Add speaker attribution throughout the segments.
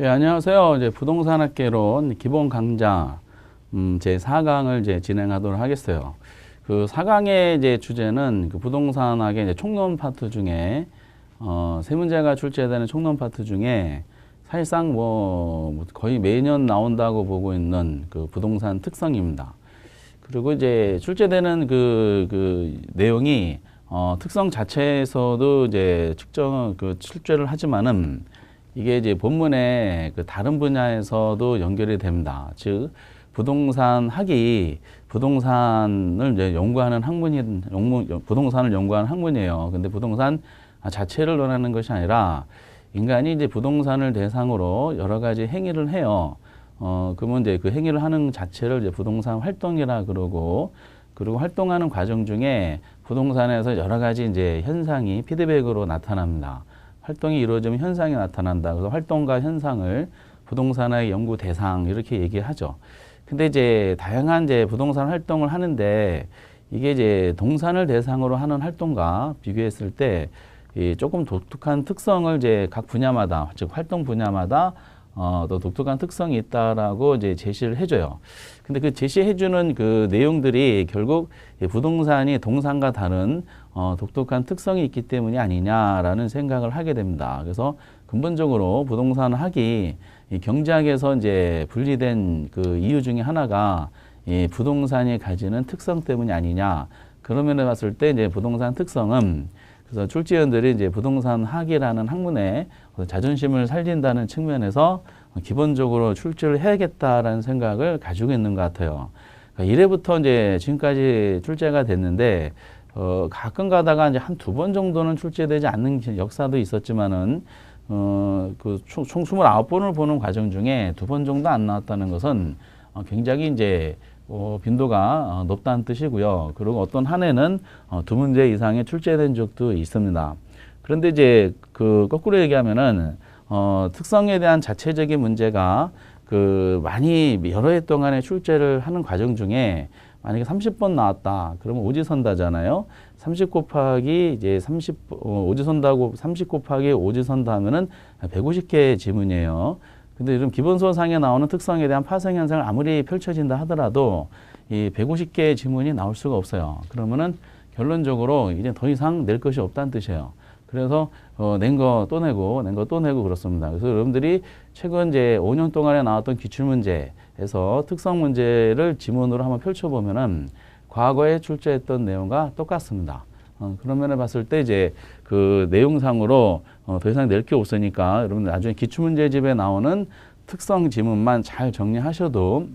Speaker 1: 예, 안녕하세요. 이제 부동산학개론 기본 강좌 제 4강을 이제 진행하도록 하겠어요. 그 4강의 이제 주제는 그 부동산학의 이제 총론 파트 중에 세 문제가 출제되는 총론 파트 중에 사실상 뭐 거의 매년 나온다고 보고 있는 그 부동산 특성입니다. 그리고 이제 출제되는 그 내용이 특성 자체에서도 이제 측정 그 출제를 하지만은 이게 이제 본문의 그 다른 분야에서도 연결이 됩니다. 즉 부동산 학이 부동산을 이제 연구하는 부동산을 연구하는 학문이에요. 근데 부동산 자체를 논하는 것이 아니라 인간이 이제 부동산을 대상으로 여러 가지 행위를 해요. 그러면 이제 그 행위를 하는 자체를 이제 부동산 활동이라 그러고, 그리고 활동하는 과정 중에 부동산에서 여러 가지 이제 현상이 피드백으로 나타납니다. 활동이 이루어지면 현상이 나타난다. 그래서 활동과 현상을 부동산의 연구 대상 이렇게 얘기하죠. 근데 이제 다양한 이제 부동산 활동을 하는데 이게 이제 동산을 대상으로 하는 활동과 비교했을 때 조금 독특한 특성을 이제 각 분야마다, 즉 활동 분야마다 또 독특한 특성이 있다라고 이제 제시를 해줘요. 근데 그 제시해주는 그 내용들이 결국 부동산이 동산과 다른 독특한 특성이 있기 때문이 아니냐라는 생각을 하게 됩니다. 그래서 근본적으로 부동산 학이 이 경제학에서 이제 분리된 그 이유 중에 하나가 이 부동산이 가지는 특성 때문이 아니냐. 그런 면에 봤을 때 이제 부동산 특성은 그래서 출제위원들이 이제 부동산 학이라는 학문에 자존심을 살린다는 측면에서 기본적으로 출제를 해야겠다라는 생각을 가지고 있는 것 같아요. 그러니까 1회부터 이제 지금까지 출제가 됐는데, 가끔 가다가 이제 한 두 번 정도는 출제되지 않는 역사도 있었지만은, 총 29번을 보는 과정 중에 두 번 정도 안 나왔다는 것은 굉장히 이제 빈도가 높다는 뜻이고요. 그리고 어떤 한 해는 두 문제 이상의 출제된 적도 있습니다. 그런데 이제 그 거꾸로 얘기하면은 특성에 대한 자체적인 문제가 그 많이 여러 해 동안에 출제를 하는 과정 중에 만약에 30번 나왔다. 그러면 오지선다잖아요. 30 곱하기 이제 오지선다고 30 곱하기 오지선다 하면은 150개의 지문이에요. 근데 요즘 기본소상에 나오는 특성에 대한 파생 현상을 아무리 펼쳐진다 하더라도 이 150개의 지문이 나올 수가 없어요. 그러면은 결론적으로 이제 더 이상 낼 것이 없다는 뜻이에요. 그래서 낸 거 또 내고 낸 거 또 내고 그렇습니다. 그래서 여러분들이 최근 이제 5년 동안에 나왔던 기출문제에서 특성 문제를 지문으로 한번 펼쳐보면은 과거에 출제했던 내용과 똑같습니다. 그런 면을 봤을 때 이제 그 내용상으로 더 이상 낼 게 없으니까 여러분 나중에 기출문제집에 나오는 특성 지문만 잘 정리하셔도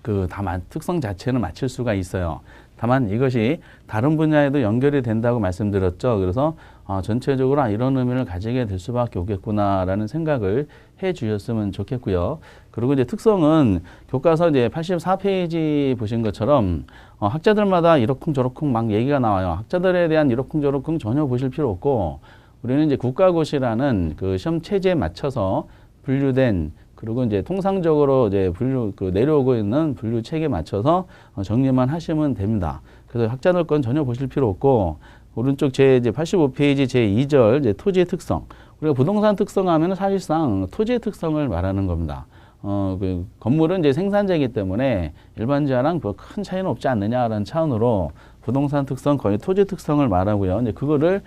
Speaker 1: 그 다만 특성 자체는 맞출 수가 있어요. 다만 이것이 다른 분야에도 연결이 된다고 말씀드렸죠. 그래서 전체적으로 이런 의미를 가지게 될 수밖에 없겠구나라는 생각을 해 주셨으면 좋겠고요. 그리고 이제 특성은 교과서 이제 84페이지 보신 것처럼 학자들마다 이러쿵저러쿵 막 얘기가 나와요. 학자들에 대한 이러쿵저러쿵 전혀 보실 필요 없고, 우리는 이제 국가고시라는 그 시험 체제에 맞춰서 분류된, 그리고 이제 통상적으로 이제 내려오고 있는 분류 체계에 맞춰서 정리만 하시면 됩니다. 그래서 학자들 건 전혀 보실 필요 없고, 오른쪽 이제 85페이지 제 2절 이제 토지의 특성. 우리가 부동산 특성 하면은 사실상 토지의 특성을 말하는 겁니다. 그 건물은 이제 생산재이기 때문에 일반지하랑 큰 차이는 없지 않느냐라는 차원으로 부동산 특성 거의 토지 특성을 말하고요. 이제 그거를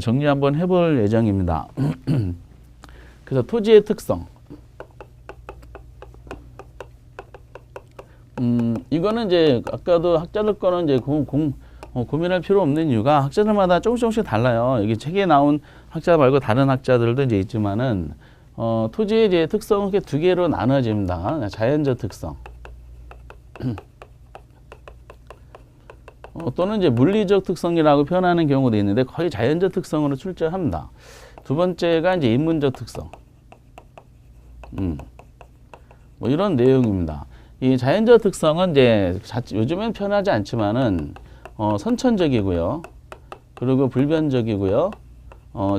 Speaker 1: 정리 한번 해볼 예정입니다. 그래서 토지의 특성. 이거는 이제 아까도 학자들 거는 이제 고민할 필요 없는 이유가 학자들마다 조금씩 달라요. 여기 책에 나온 학자 말고 다른 학자들도 이제 있지만은 토지의 이제 특성은 이렇게 두 개로 나눠집니다. 자연적 특성 또는 이제 물리적 특성이라고 표현하는 경우도 있는데 거의 자연적 특성으로 출제합니다. 두 번째가 이제 인문적 특성. 뭐 이런 내용입니다. 이 자연적 특성은 이제 요즘엔 표현하지 않지만은 선천적이고요. 그리고 불변적이고요.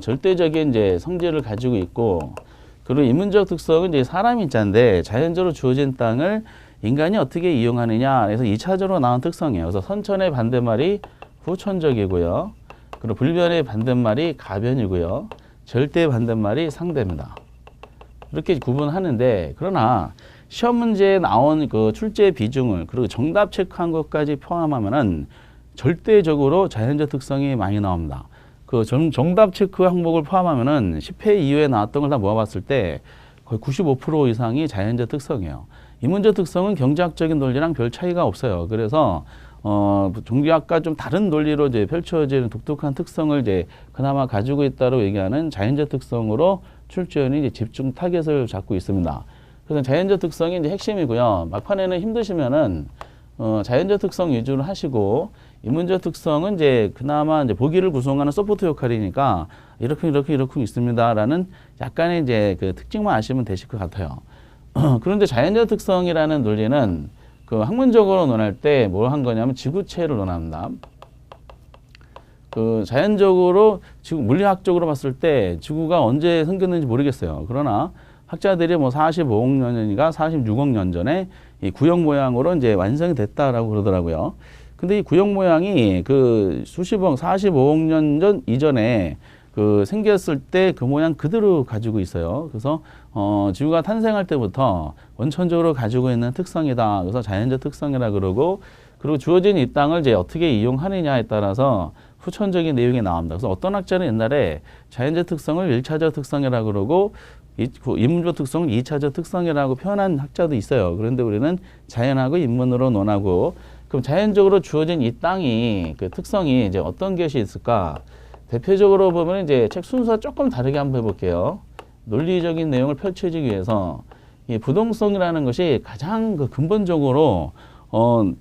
Speaker 1: 절대적인 이제 성질을 가지고 있고, 그리고 인문적 특성은 이제 사람이 있자인데 자연적으로 주어진 땅을 인간이 어떻게 이용하느냐 해서 2차적으로 나온 특성이에요. 그래서 선천의 반대말이 후천적이고요. 그리고 불변의 반대말이 가변이고요. 절대의 반대말이 상대입니다. 이렇게 구분하는데, 그러나 시험 문제에 나온 그 출제 비중을 그리고 정답 체크한 것까지 포함하면은 절대적으로 자연적 특성이 많이 나옵니다. 그 정답 체크 항목을 포함하면은 10회 이후에 나왔던 걸 다 모아봤을 때 거의 95% 이상이 자연적 특성이에요. 인문적 특성은 경제학적인 논리랑 별 차이가 없어요. 그래서 종교학과 좀 다른 논리로 이제 펼쳐지는 독특한 특성을 이제 그나마 가지고 있다고 얘기하는 자연적 특성으로 출제원이 이제 집중 타겟을 잡고 있습니다. 그래서 자연적 특성이 이제 핵심이고요. 막판에는 힘드시면은 자연적 특성 위주로 하시고, 인문적 특성은 이제 그나마 이제 보기를 구성하는 서포트 역할이니까 이렇게 있습니다라는 약간의 이제 그 특징만 아시면 되실 것 같아요. 그런데 자연적 특성이라는 논리는 그 학문적으로 논할 때 뭘 한 거냐면 지구체를 논합니다. 그 자연적으로 지구 물리학적으로 봤을 때 지구가 언제 생겼는지 모르겠어요. 그러나 학자들이 뭐 45억 년 전인가 46억 년 전에 이 구형 모양으로 이제 완성이 됐다라고 그러더라고요. 근데 이 구형 모양이 그 수십억, 45억 년 전 이전에 그 생겼을 때 그 모양 그대로 가지고 있어요. 그래서 지구가 탄생할 때부터 원천적으로 가지고 있는 특성이다. 그래서 자연적 특성이라 그러고, 그리고 주어진 이 땅을 이제 어떻게 이용하느냐에 따라서 후천적인 내용이 나옵니다. 그래서 어떤 학자는 옛날에 자연적 특성을 1차적 특성이라 그러고 인문적 특성을 2차적 특성이라고 표현한 학자도 있어요. 그런데 우리는 자연하고 인문으로 논하고, 그럼 자연적으로 주어진 이 땅이 그 특성이 이제 어떤 것이 있을까? 대표적으로 보면 이제 책 순서 조금 다르게 한번 해볼게요. 논리적인 내용을 펼쳐지기 위해서 이 부동성이라는 것이 가장 그 근본적으로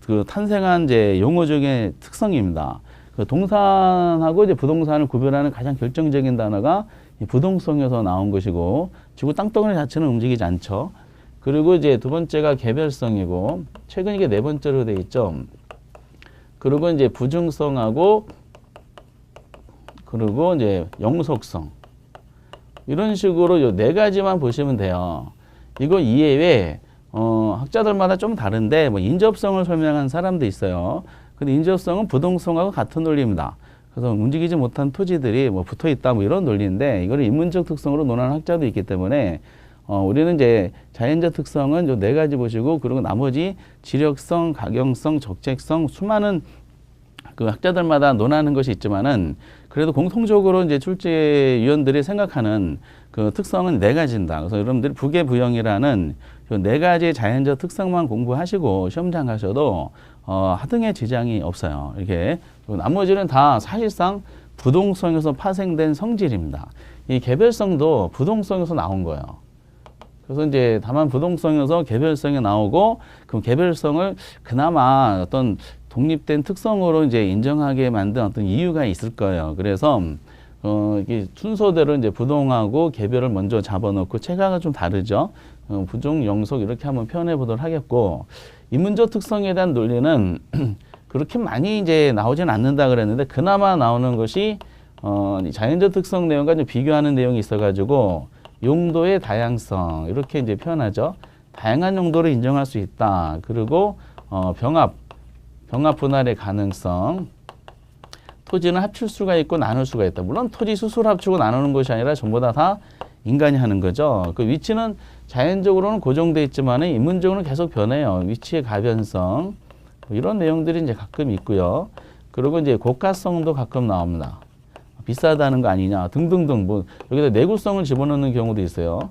Speaker 1: 그 탄생한 이제 용어적인 특성입니다. 그 동산하고 이제 부동산을 구별하는 가장 결정적인 단어가 이 부동성에서 나온 것이고, 지구 땅덩어리 자체는 움직이지 않죠. 그리고 이제 두 번째가 개별성이고, 최근 이게 네 번째로 돼 있죠. 그리고 이제 부중성하고, 그리고 이제 영속성. 이런 식으로 요 네 가지만 보시면 돼요. 이거 이외에 학자들마다 좀 다른데 뭐 인접성을 설명한 사람도 있어요. 근데 인접성은 부동성하고 같은 논리입니다. 그래서 움직이지 못한 토지들이 뭐 붙어 있다 뭐 이런 논리인데, 이거를 인문적 특성으로 논하는 학자도 있기 때문에 우리는 이제 자연적 특성은 요 네 가지 보시고, 그리고 나머지 지력성, 가경성, 적재성, 수많은 그 학자들마다 논하는 것이 있지만은, 그래도 공통적으로 이제 출제위원들이 생각하는 그 특성은 네 가지입니다. 그래서 여러분들이 부계부형이라는 네 가지 자연적 특성만 공부하시고 시험장 가셔도 하등의 지장이 없어요. 이렇게 나머지는 다 사실상 부동성에서 파생된 성질입니다. 이 개별성도 부동성에서 나온 거예요. 그래서 이제 다만 부동성에서 개별성이 나오고, 그 개별성을 그나마 어떤 독립된 특성으로 이제 인정하게 만든 어떤 이유가 있을 거예요. 그래서 이게 순서대로 이제 부동하고 개별을 먼저 잡아놓고, 체가가 좀 다르죠. 부종, 영속 이렇게 한번 표현해 보도록 하겠고, 인문적 특성에 대한 논리는 그렇게 많이 이제 나오진 않는다 그랬는데, 그나마 나오는 것이 자연적 특성 내용과 좀 비교하는 내용이 있어가지고, 용도의 다양성 이렇게 이제 표현하죠. 다양한 용도를 인정할 수 있다. 그리고 병합 분할의 가능성. 토지는 합칠 수가 있고 나눌 수가 있다. 물론 토지 스스로 합치고 나누는 것이 아니라 전부 다 인간이 하는 거죠. 그 위치는 자연적으로는 고정되어 있지만 인문적으로는 계속 변해요. 위치의 가변성. 이런 내용들이 이제 가끔 있고요. 그리고 이제 고가성도 가끔 나옵니다. 비싸다는 거 아니냐 등등등, 뭐 여기다 내구성을 집어넣는 경우도 있어요.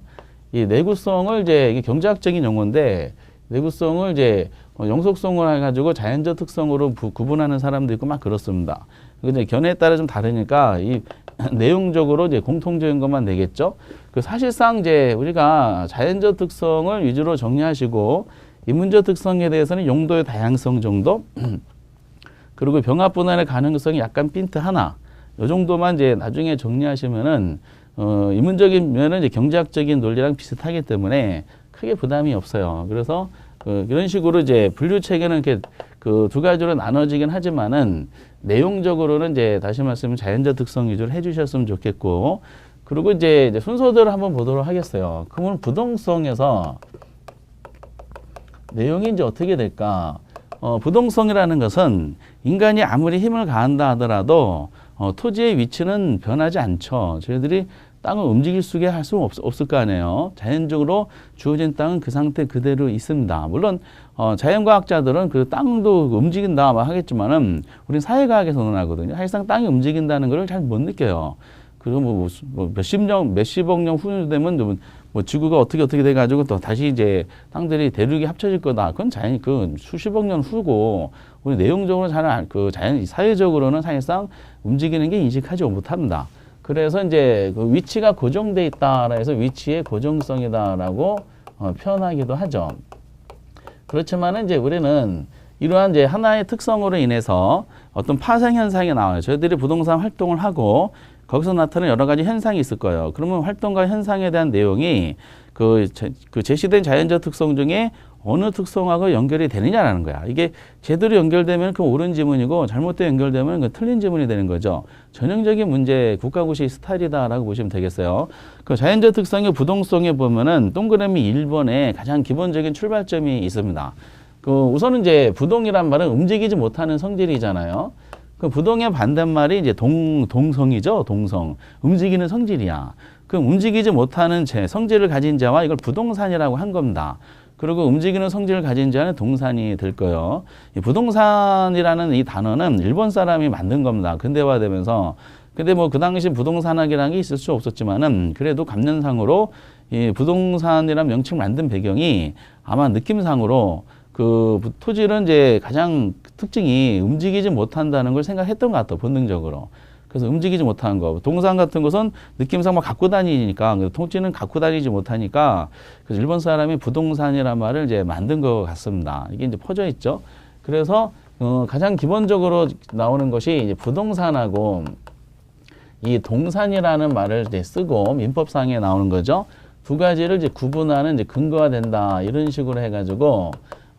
Speaker 1: 이 내구성을 이제 이게 경제학적인 용어인데, 내구성을 이제 영속성을 해가지고 자연적 특성으로 구분하는 사람도 있고 막 그렇습니다. 근데 견해에 따라 좀 다르니까 이 내용적으로 이제 공통적인 것만 내겠죠. 그 사실상 이제 우리가 자연적 특성을 위주로 정리하시고, 인문적 특성에 대해서는 용도의 다양성 정도, 그리고 병합 분할의 가능성이 약간 핀트 하나, 이 정도만 이제 나중에 정리하시면은 인문적인 면은 이제 경제학적인 논리랑 비슷하기 때문에 크게 부담이 없어요. 그래서 이런 식으로 이제 분류 체계는 이렇게 그 두 가지로 나눠지긴 하지만은, 내용적으로는 이제 다시 말씀드리면 자연적 특성 위주로 해주셨으면 좋겠고, 그리고 이제 순서대로 한번 보도록 하겠어요. 그러면 부동성에서 내용이 이제 어떻게 될까? 부동성이라는 것은 인간이 아무리 힘을 가한다 하더라도 토지의 위치는 변하지 않죠. 저희들이 땅을 움직일 수게 할 수 없을 거 아니에요. 자연적으로 주어진 땅은 그 상태 그대로 있습니다. 물론 자연과학자들은 그 땅도 움직인다 막 하겠지만은 우리는 사회과학에서 논하거든요. 사실상 땅이 움직인다는 걸 잘 못 느껴요. 그리고 뭐 몇십억 년 후 되면 뭐 지구가 어떻게 돼가지고 또 다시 이제 땅들이 대륙이 합쳐질 거다. 그건 그 수십억 년 후고 우리 내용적으로 사회적으로는 사실상 움직이는 게 인식하지 못합니다. 그래서 이제 그 위치가 고정돼 있다라 해서 위치의 고정성이다라고 표현하기도 하죠. 그렇지만은 이제 우리는 이러한 이제 하나의 특성으로 인해서 어떤 파생 현상이 나와요. 저희들이 부동산 활동을 하고 거기서 나타나는 여러 가지 현상이 있을 거예요. 그러면 활동과 현상에 대한 내용이 그 제시된 자연적 특성 중에 어느 특성하고 연결이 되느냐라는 거야. 이게 제대로 연결되면 그 옳은 지문이고 잘못되어 연결되면 그 틀린 지문이 되는 거죠. 전형적인 문제 국가고시 스타일이다라고 보시면 되겠어요. 그 자연적 특성의 부동성에 보면은 동그라미 1번에 가장 기본적인 출발점이 있습니다. 우선은 이제 부동이란 말은 움직이지 못하는 성질이잖아요. 그 부동의 반대말이 이제 동성이죠. 동성. 움직이는 성질이야. 그 움직이지 못하는 성질을 가진 자와 이걸 부동산이라고 한 겁니다. 그리고 움직이는 성질을 가진 자는 동산이 될 거예요. 이 부동산이라는 이 단어는 일본 사람이 만든 겁니다. 근대화되면서. 근데 뭐 그 당시 부동산학이라는 게 있을 수 없었지만은 그래도 감년상으로 이 부동산이라는 명칭을 만든 배경이 아마 느낌상으로 그 토지는 이제 가장 특징이 움직이지 못한다는 걸 생각했던 것 같아요. 본능적으로. 그래서 움직이지 못하는 거. 동산 같은 것은 느낌상 막 갖고 다니니까, 토지는 갖고 다니지 못하니까, 그래서 일본 사람이 부동산이라는 말을 이제 만든 것 같습니다. 이게 이제 퍼져 있죠. 그래서, 가장 기본적으로 나오는 것이 이제 부동산하고 이 동산이라는 말을 이제 쓰고 민법상에 나오는 거죠. 두 가지를 이제 구분하는 이제 근거가 된다. 이런 식으로 해가지고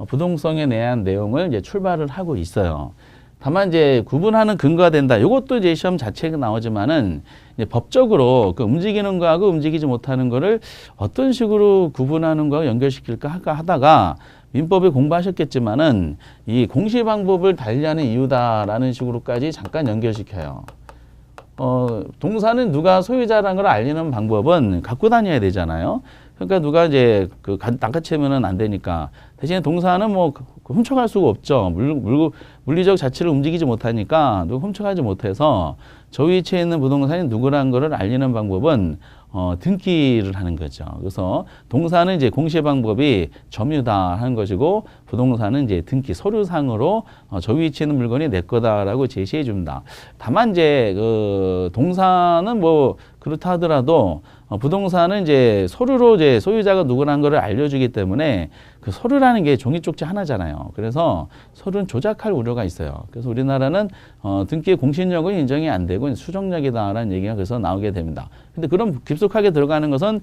Speaker 1: 부동성에 대한 내용을 이제 출발을 하고 있어요. 다만 이제 구분하는 근거가 된다. 이것도 이제 시험 자체가 나오지만은 이제 법적으로 그 움직이는 거하고 움직이지 못하는 거를 어떤 식으로 구분하는 거하고 연결시킬까 하다가 민법에 공부하셨겠지만은 이 공시 방법을 달리하는 이유다라는 식으로까지 잠깐 연결시켜요. 동산은 누가 소유자라는 걸 알리는 방법은 갖고 다녀야 되잖아요. 그러니까 누가 이제 낚아채면은 안 되니까 대신에 동산은 뭐 훔쳐갈 수가 없죠. 물리적 자체를 움직이지 못하니까 누가 훔쳐가지 못해서 저 위치에 있는 부동산이 누구라는 거를 알리는 방법은 등기를 하는 거죠. 그래서 동산은 이제 공시 방법이 점유다 하는 것이고 부동산은 이제 등기 서류상으로 저 위치에 있는 물건이 내 거다라고 제시해 줍니다. 다만 이제 그 동산은 뭐 그렇다 하더라도 부동산은 이제 서류로 이제 소유자가 누구라는 거를 알려주기 때문에 그 서류라는 게 종이 쪽지 하나잖아요. 그래서 서류는 조작할 우려가 있어요. 그래서 우리나라는 등기의 공신력은 인정이 안 되고 수정력이다라는 얘기가 그래서 나오게 됩니다. 근데 그런 깊숙하게 들어가는 것은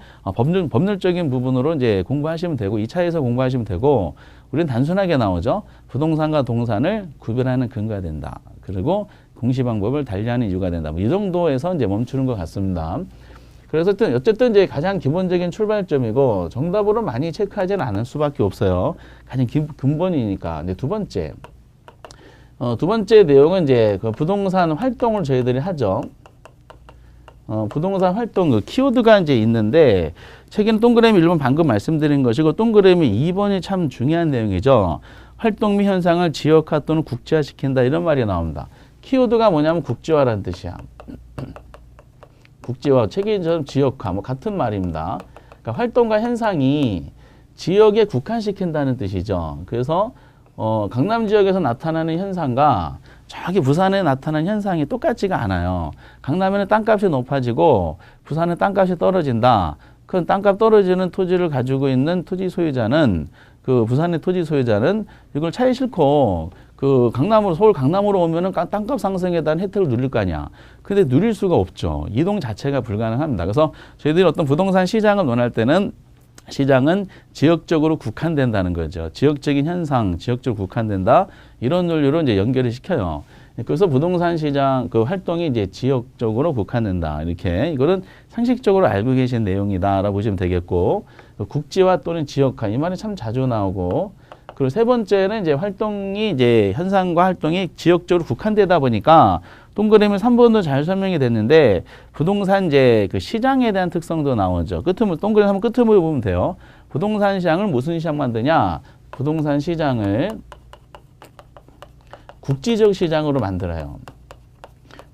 Speaker 1: 법률적인 부분으로 이제 공부하시면 되고 2차에서 공부하시면 되고 우리는 단순하게 나오죠. 부동산과 동산을 구별하는 근거가 된다. 그리고 공시 방법을 달리하는 이유가 된다. 뭐 이 정도에서 이제 멈추는 것 같습니다. 그래서 어쨌든 이제 가장 기본적인 출발점이고 정답으로 많이 체크하지는 않을 수밖에 없어요. 가장 근본이니까. 근데 두 번째 내용은 이제 그 부동산 활동을 저희들이 하죠. 부동산 활동 그 키워드가 이제 있는데 책에는 동그라미 1번 방금 말씀드린 것이고 동그라미 2번이 참 중요한 내용이죠. 활동 및 현상을 지역화 또는 국제화시킨다 이런 말이 나옵니다. 키워드가 뭐냐면 국제화라는 뜻이야. 국제화, 책임처럼 지역화, 뭐 같은 말입니다. 그러니까 활동과 현상이 지역에 국한시킨다는 뜻이죠. 그래서 강남 지역에서 나타나는 현상과 저기 부산에 나타나는 현상이 똑같지가 않아요. 강남에는 땅값이 높아지고 부산은 땅값이 떨어진다. 그 땅값 떨어지는 토지를 가지고 있는 토지 소유자는 그 부산의 토지 소유자는 이걸 차에 싣고 그 서울 강남으로 오면은 땅값 상승에 대한 혜택을 누릴 거 아니야. 근데 누릴 수가 없죠. 이동 자체가 불가능합니다. 그래서 저희들이 어떤 부동산 시장을 논할 때는 시장은 지역적으로 국한된다는 거죠. 지역적인 현상, 지역적으로 국한된다. 이런 논리로 이제 연결을 시켜요. 그래서 부동산 시장 그 활동이 이제 지역적으로 국한된다. 이렇게 이거는 상식적으로 알고 계신 내용이다라고 보시면 되겠고 국지화 또는 지역화 이 말이 참 자주 나오고 그리고 세 번째는 이제 활동이 이제 현상과 활동이 지역적으로 국한되다 보니까 동그라미 3번도 잘 설명이 됐는데 부동산 이제 그 시장에 대한 특성도 나오죠. 끝으로 동그라미 한번 끝으로 보면 돼요. 부동산 시장을 무슨 시장 만드냐? 부동산 시장을 국지적 시장으로 만들어요.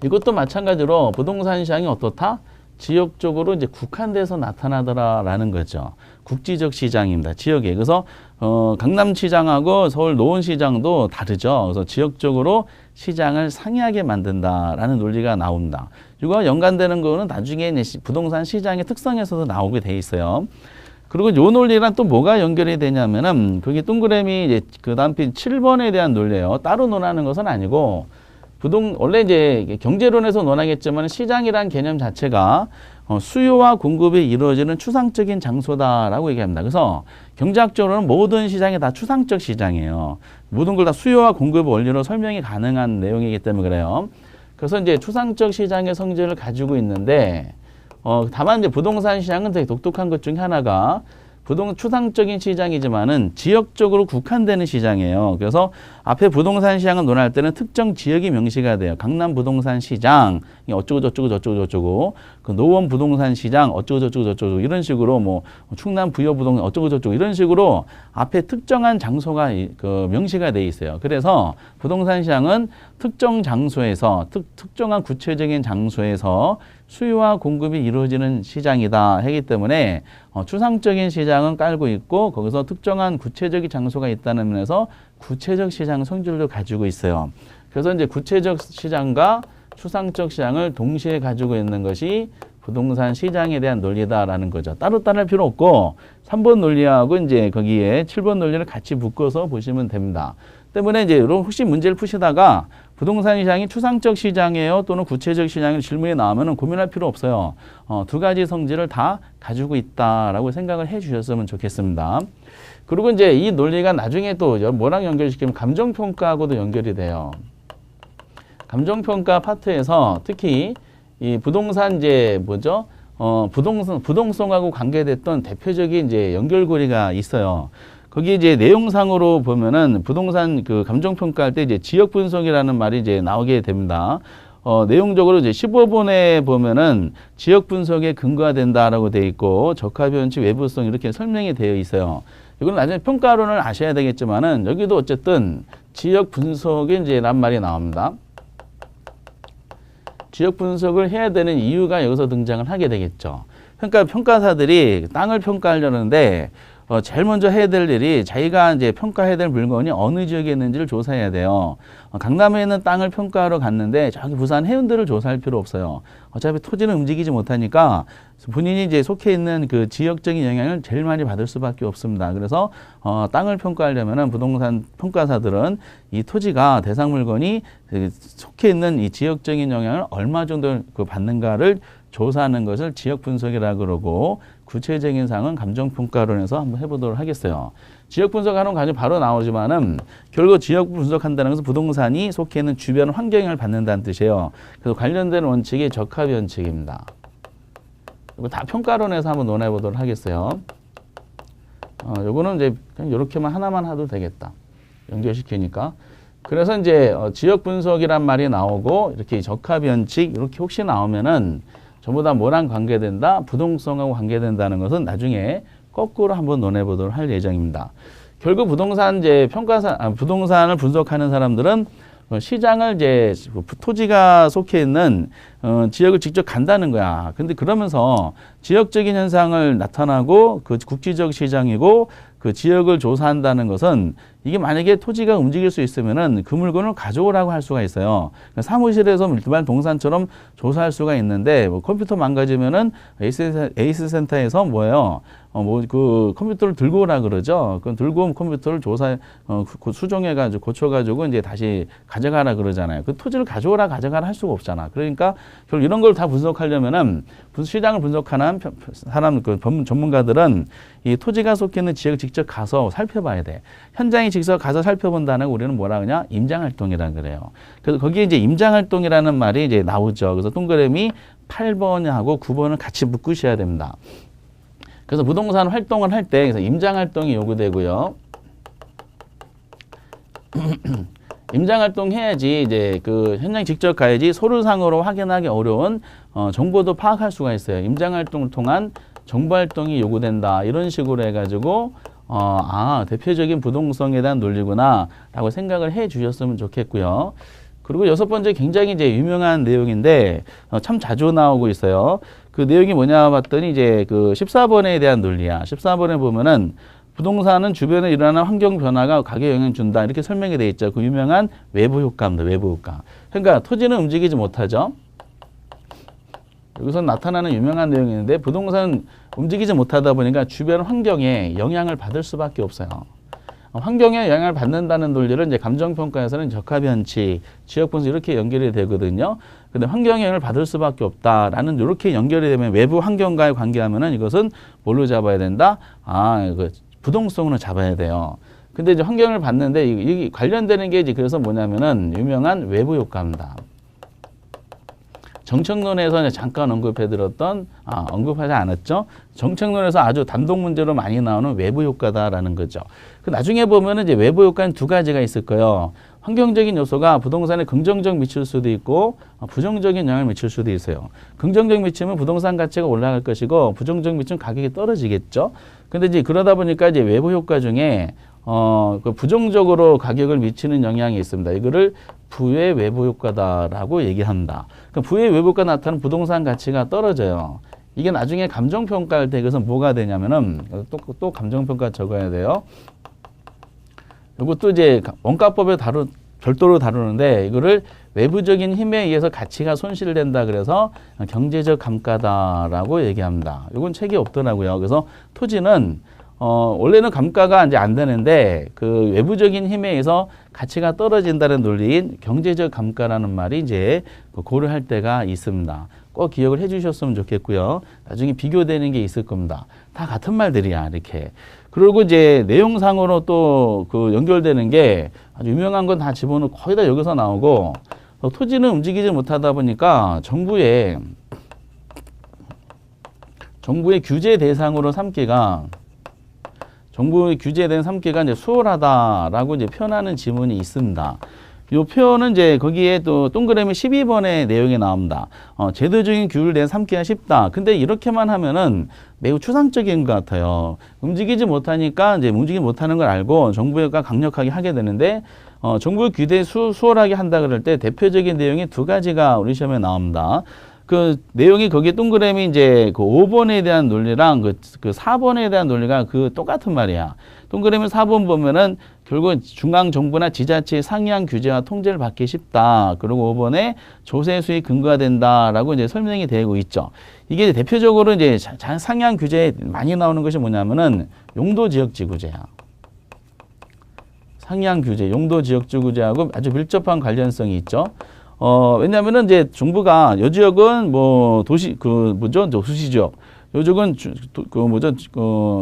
Speaker 1: 이것도 마찬가지로 부동산 시장이 어떻다? 지역적으로 이제 국한돼서 나타나더라라는 거죠. 국지적 시장입니다. 지역에. 그래서 강남시장하고 서울 노원시장도 다르죠. 그래서 지역적으로 시장을 상이하게 만든다라는 논리가 나옵니다. 이거 연관되는 거는 나중에 부동산 시장의 특성에서도 나오게 돼 있어요. 그리고 이 논리랑 또 뭐가 연결이 되냐면은 그게 동그라미 이제 그 다음 편 7번에 대한 논리예요. 따로 논하는 것은 아니고 원래 이제 경제론에서 논하겠지만 시장이란 개념 자체가 수요와 공급이 이루어지는 추상적인 장소다라고 얘기합니다. 그래서 경제학적으로는 모든 시장이 다 추상적 시장이에요. 모든 걸 다 수요와 공급의 원리로 설명이 가능한 내용이기 때문에 그래요. 그래서 이제 추상적 시장의 성질을 가지고 있는데 다만 이제 부동산 시장은 되게 독특한 것 중에 하나가 추상적인 시장이지만은 지역적으로 국한되는 시장이에요. 그래서 앞에 부동산 시장을 논할 때는 특정 지역이 명시가 돼요. 강남 부동산 시장 어쩌고 저쩌고 저쩌고 저쩌고 그 노원 부동산 시장 어쩌고 저쩌고 저쩌고 이런 식으로 뭐 충남 부여 부동산 어쩌고 저쩌고 이런 식으로 앞에 특정한 장소가 그 명시가 돼 있어요. 그래서 부동산 시장은 특정 장소에서 특정한 구체적인 장소에서 수요와 공급이 이루어지는 시장이다 하기 때문에 추상적인 시장은 깔고 있고 거기서 특정한 구체적인 장소가 있다는 면에서 구체적 시장 성질도 가지고 있어요. 그래서 이제 구체적 시장과 추상적 시장을 동시에 가지고 있는 것이 부동산 시장에 대한 논리다라는 거죠. 따로따로 할 필요 없고 3번 논리하고 이제 거기에 7번 논리를 같이 묶어서 보시면 됩니다. 때문에 이제 혹시 문제를 푸시다가 부동산 시장이 추상적 시장이에요 또는 구체적 시장의 질문이 나오면 고민할 필요 없어요. 두 가지 성질을 다 가지고 있다라고 생각을 해 주셨으면 좋겠습니다. 그리고 이제 이 논리가 나중에 또 뭐랑 연결시키면 감정평가하고도 연결이 돼요. 감정평가 파트에서 특히 이 부동산 이제 뭐죠? 부동성하고 관계됐던 대표적인 이제 연결고리가 있어요. 거기 이제 내용상으로 보면은 부동산 그 감정평가할 때 이제 지역 분석이라는 말이 이제 나오게 됩니다. 내용적으로 이제 15번에 보면은 지역 분석에 근거가 된다라고 되어 있고 적합변칙 외부성 이렇게 설명이 되어 있어요. 이건 나중에 평가론을 아셔야 되겠지만은 여기도 어쨌든 지역 분석이 이제 란 말이 나옵니다. 지역 분석을 해야 되는 이유가 여기서 등장을 하게 되겠죠. 그러니까 평가사들이 땅을 평가하려는데 제일 먼저 해야 될 일이 자기가 이제 평가해야 될 물건이 어느 지역에 있는지를 조사해야 돼요. 강남에 있는 땅을 평가하러 갔는데 저기 부산 해운대를 조사할 필요 없어요. 어차피 토지는 움직이지 못하니까 본인이 이제 속해 있는 그 지역적인 영향을 제일 많이 받을 수밖에 없습니다. 그래서 땅을 평가하려면은 부동산 평가사들은 이 토지가 대상 물건이 속해 있는 이 지역적인 영향을 얼마 정도 받는가를 조사하는 것을 지역 분석이라고 그러고 구체적인 사항은 감정평가론에서 한번 해보도록 하겠어요. 지역 분석하는 과정이 바로 나오지만은 결국 지역 분석한다는 것은 부동산이 속해 있는 주변 환경을 받는다는 뜻이에요. 그래서 관련된 원칙이 적합 원칙입니다. 이거 다 평가론에서 한번 논해보도록 하겠어요. 요거는 이제 그냥 이렇게만 하나만 해도 되겠다. 연결시키니까. 그래서 이제 지역 분석이란 말이 나오고 이렇게 적합 원칙 이렇게 혹시 나오면은 전부 다 뭐랑 관계된다? 부동성하고 관계된다는 것은 나중에 거꾸로 한번 논해보도록 할 예정입니다. 결국 부동산 이제 부동산을 분석하는 사람들은 시장을 이제 토지가 속해 있는 지역을 직접 간다는 거야. 근데 그러면서 지역적인 현상을 나타나고 그 국지적 시장이고 그 지역을 조사한다는 것은 이게 만약에 토지가 움직일 수 있으면은 그 물건을 가져오라고 할 수가 있어요. 사무실에서 일반 동산처럼 조사할 수가 있는데 뭐 컴퓨터 망가지면은 에이스 센터에서 뭐예요? 그 컴퓨터를 들고 오라 그러죠. 그 들고 온 컴퓨터를 수정해가지고 고쳐가지고 이제 다시 가져가라 그러잖아요. 그 토지를 가져오라 가져가라 할 수가 없잖아. 그러니까 결국 이런 걸 다 분석하려면은 시장을 분석하는 사람 전문가들은 이 토지가 속해 있는 지역을 직접 가서 살펴봐야 돼. 현장에 직접 가서 살펴본다는 거 우리는 뭐라 그러냐? 임장활동이라 그래요. 그래서 거기에 이제 임장활동이라는 말이 이제 나오죠. 그래서 동그라미 8번하고 9번을 같이 묶으셔야 됩니다. 그래서 부동산 활동을 할 때 임장활동이 요구되고요. 임장활동 해야지 이제 그 현장 직접 가야지 서류상으로 확인하기 어려운 정보도 파악할 수가 있어요. 임장활동을 통한 정보활동이 요구된다. 이런 식으로 해가지고 대표적인 부동성에 대한 논리구나 라고 생각을 해 주셨으면 좋겠고요. 그리고 여섯 번째 굉장히 이제 유명한 내용인데 참 자주 나오고 있어요. 그 내용이 뭐냐 봤더니 이제 그 14번에 대한 논리야. 14번에 보면은 부동산은 주변에 일어나는 환경 변화가 가격에 영향을 준다. 이렇게 설명이 돼 있죠. 그 유명한 외부 효과입니다. 외부 효과. 그러니까 토지는 움직이지 못하죠. 여기서 나타나는 유명한 내용이 있는데 부동산은 움직이지 못하다 보니까 주변 환경에 영향을 받을 수밖에 없어요. 환경에 영향을 받는다는 논리를 이제 감정평가에서는 적합변칙, 지역분석 이렇게 연결이 되거든요. 근데 환경에 영향을 받을 수밖에 없다라는 이렇게 연결이 되면 외부 환경과의 관계하면은 이것은 뭘로 잡아야 된다? 그 부동성으로 잡아야 돼요. 근데 이제 환경을 받는데 이 관련되는 게 이제 그래서 뭐냐면은 유명한 외부 효과입니다. 정책론에서 잠깐 언급해드렸던, 언급하지 않았죠? 정책론에서 아주 단독 문제로 많이 나오는 외부 효과다라는 거죠. 그 나중에 보면은 이제 외부 효과는 두 가지가 있을 거예요. 환경적인 요소가 부동산에 긍정적 미칠 수도 있고, 부정적인 영향을 미칠 수도 있어요. 긍정적 미치면 부동산 가치가 올라갈 것이고, 부정적 미치면 가격이 떨어지겠죠? 근데 이제 그러다 보니까 이제 외부 효과 중에, 그 부정적으로 가격을 미치는 영향이 있습니다. 이거를 부의 외부 효과다라고 얘기합니다. 그러니까 부의 외부 효과가 나타나는 부동산 가치가 떨어져요. 이게 나중에 감정평가할 때 그것은 뭐가 되냐면은 또 감정평가 적어야 돼요. 이것도 이제 원가법에 별도로 다루는데 이거를 외부적인 힘에 의해서 가치가 손실된다 그래서 경제적 감가다라고 얘기합니다. 이건 책이 없더라고요. 그래서 토지는 원래는 감가가 이제 안 되는데 그 외부적인 힘에 의해서 가치가 떨어진다는 논리인 경제적 감가라는 말이 이제 고려할 때가 있습니다. 꼭 기억을 해 주셨으면 좋겠고요. 나중에 비교되는 게 있을 겁니다. 다 같은 말들이야, 이렇게. 그리고 이제 내용상으로 또 그 연결되는 게 아주 유명한 건 다 집어넣고 거의 다 여기서 나오고 토지는 움직이지 못하다 보니까 정부의 규제 대상으로 삼기가 정부의 규제된 삼기가 이제 수월하다라고 이제 표현하는 지문이 있습니다. 이 표현은 이제 거기에 또 동그라미 12번의 내용이 나옵니다. 제도적인 규율을 내 삼기가 쉽다. 근데 이렇게만 하면은 매우 추상적인 것 같아요. 움직이지 못하니까 이제 움직이지 못하는 걸 알고 정부가 강력하게 하게 되는데, 정부 규제 수월하게 한다 그럴 때 대표적인 내용이 두 가지가 우리 시험에 나옵니다. 그 내용이 거기에 동그라미 이제 그 5번에 대한 논리랑 그 4번에 대한 논리가 그 똑같은 말이야. 동그라미 4번 보면은 결국 중앙정부나 지자체의 상이한 규제와 통제를 받기 쉽다. 그리고 5번에 조세 수익 근거가 된다라고 이제 설명이 되고 있죠. 이게 대표적으로 이제 상이한 규제에 많이 나오는 것이 뭐냐면은 용도지역지구제야. 상이한 규제, 용도지역지구제하고 아주 밀접한 관련성이 있죠. 왜냐면은 이제 정부가 요 지역은 뭐 도시, 도시지역, 요 지역은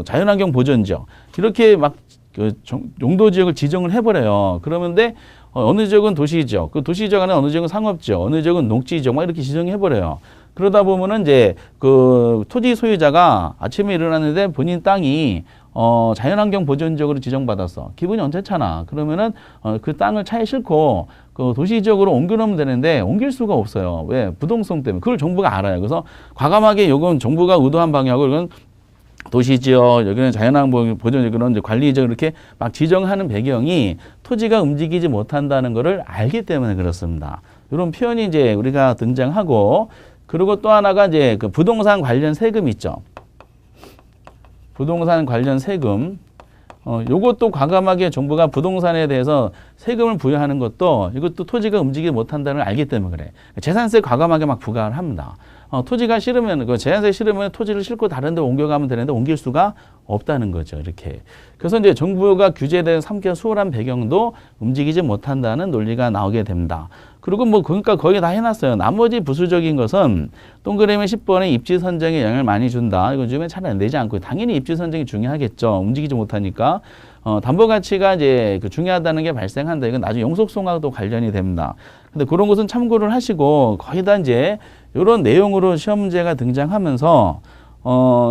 Speaker 1: 자연환경 보전지역. 이렇게 막 용도지역을 지정을 해버려요. 그러는데 어느 지역은 도시지역, 그 도시지역 안에 어느 지역은 상업지역, 어느 지역은 녹지지역 막 이렇게 지정해버려요. 그러다 보면은 이제 그 토지 소유자가 아침에 일어났는데 본인 땅이 자연환경 보전지역으로 지정받았어. 기분이 언짢잖아. 그러면은 그 땅을 차에 싣고 그 도시지역으로 옮겨놓으면 되는데 옮길 수가 없어요. 왜? 부동성 때문에. 그걸 정부가 알아요. 그래서 과감하게 이건 정부가 의도한 방향으로 이건 도시지역, 여기는 자연환경 보전지역, 그런 이제 관리지역 이렇게 막 지정하는 배경이 토지가 움직이지 못한다는 것을 알기 때문에 그렇습니다. 이런 표현이 이제 우리가 등장하고, 그리고 또 하나가 이제 그 부동산 관련 세금 있죠. 부동산 관련 세금. 요것도 과감하게 정부가 부동산에 대해서 세금을 부여하는 것도 이것도 토지가 움직이지 못한다는 걸 알기 때문에 그래. 재산세 과감하게 막 부과를 합니다. 토지가 싫으면, 그 재산세 싫으면 토지를 싣고 다른 데 옮겨가면 되는데 옮길 수가 없다는 거죠. 이렇게. 그래서 이제 정부가 규제된 삼기가 수월한 배경도 움직이지 못한다는 논리가 나오게 됩니다. 그리고 뭐 그러니까 거의 다 해놨어요. 나머지 부수적인 것은 동그라미 10번에 입지 선정에 영향을 많이 준다. 이거 요즘에 잘 안 되지 않고 당연히 입지 선정이 중요하겠죠. 움직이지 못하니까. 담보 가치가 이제 그 중요하다는 게 발생한다. 이건 나중에 용속성하고도 관련이 됩니다. 근데 그런 것은 참고를 하시고 거의 다 이제 이런 내용으로 시험 문제가 등장하면서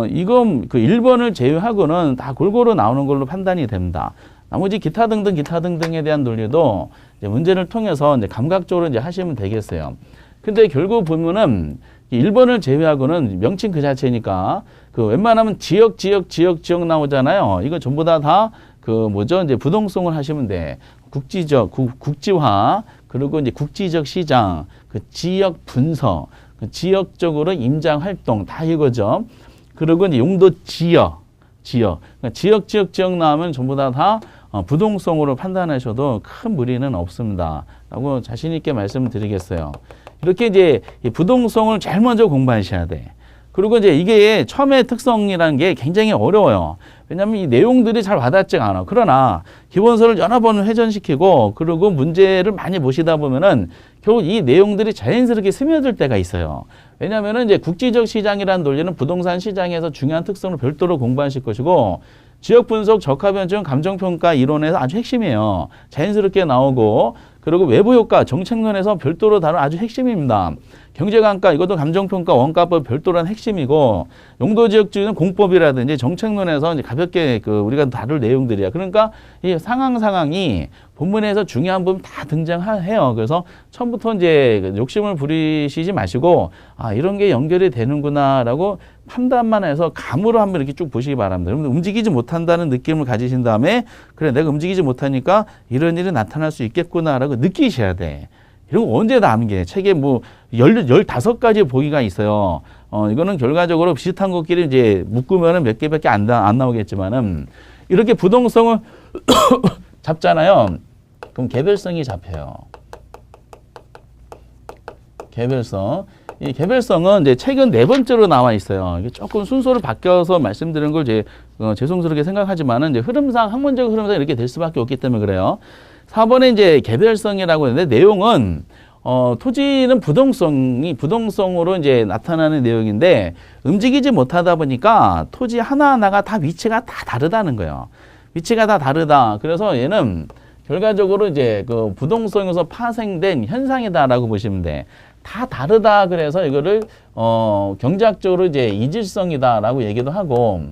Speaker 1: 이건 그 1번을 제외하고는 다 골고루 나오는 걸로 판단이 됩니다. 나머지 기타 등등에 대한 논리도 이제 문제를 통해서 이제 감각적으로 이제 하시면 되겠어요. 근데 결국 보면은 1번을 제외하고는 명칭 그 자체니까 그 웬만하면 지역 나오잖아요. 이거 전부 다 그 뭐죠? 이제 부동성을 하시면 돼. 국지화, 그리고 이제 국지적 시장, 그 지역 분서, 그 지역적으로 임장 활동 다 이거죠. 그리고 이제 용도 지역. 그러니까 지역 나오면 전부 다 부동성으로 판단하셔도 큰 무리는 없습니다. 라고 자신 있게 말씀드리겠어요. 이렇게 이제 부동성을 제일 먼저 공부하셔야 돼. 그리고 이제 이게 처음의 특성이라는 게 굉장히 어려워요. 왜냐하면 이 내용들이 잘 와닿지가 않아. 그러나 기본서를 여러 번 회전시키고 그리고 문제를 많이 보시다 보면은 결국 이 내용들이 자연스럽게 스며들 때가 있어요. 왜냐하면은 이제 국지적 시장이라는 논리는 부동산 시장에서 중요한 특성을 별도로 공부하실 것이고 지역 분석, 적합변증, 감정평가 이론에서 아주 핵심이에요. 자연스럽게 나오고 그리고 외부 효과, 정책론에서 별도로 다룬 아주 핵심입니다. 경제감가, 이것도 감정평가, 원가법 별도로 한 핵심이고 용도지역주의는 공법이라든지 정책론에서 이제 가볍게 그 우리가 다룰 내용들이야. 그러니까 이 상황이 본문에서 중요한 부분 다 등장해요. 그래서 처음부터 이제 욕심을 부리시지 마시고 아 이런 게 연결이 되는구나라고 판단만 해서 감으로 한번 이렇게 쭉 보시기 바랍니다. 여러분 움직이지 못한다는 느낌을 가지신 다음에 그래 내가 움직이지 못하니까 이런 일이 나타날 수 있겠구나라고 느끼셔야 돼. 이런 거 언제 다 아는 게 책에 뭐 15가지 보기가 있어요. 이거는 결과적으로 비슷한 것끼리 이제 묶으면은 몇 개밖에 안 나오겠지만은 이렇게 부동성을 잡잖아요. 그럼 개별성이 잡혀요. 개별성. 이 개별성은 이제 책은 4번째로 나와 있어요. 이게 조금 순서를 바뀌어서 말씀드리는 걸 죄송스럽게 생각하지만은 이제 흐름상, 학문적 흐름상 이렇게 될 수밖에 없기 때문에 그래요. 4번에 이제 개별성이라고 하는데 내용은 토지는 부동성으로 이제 나타나는 내용인데 움직이지 못하다 보니까 토지 하나하나가 다 위치가 다 다르다는 거예요. 위치가 다 다르다. 그래서 얘는 결과적으로 이제 그 부동성에서 파생된 현상이다라고 보시면 돼. 다 다르다. 그래서 이거를 경제학적으로 이제 이질성이다라고 얘기도 하고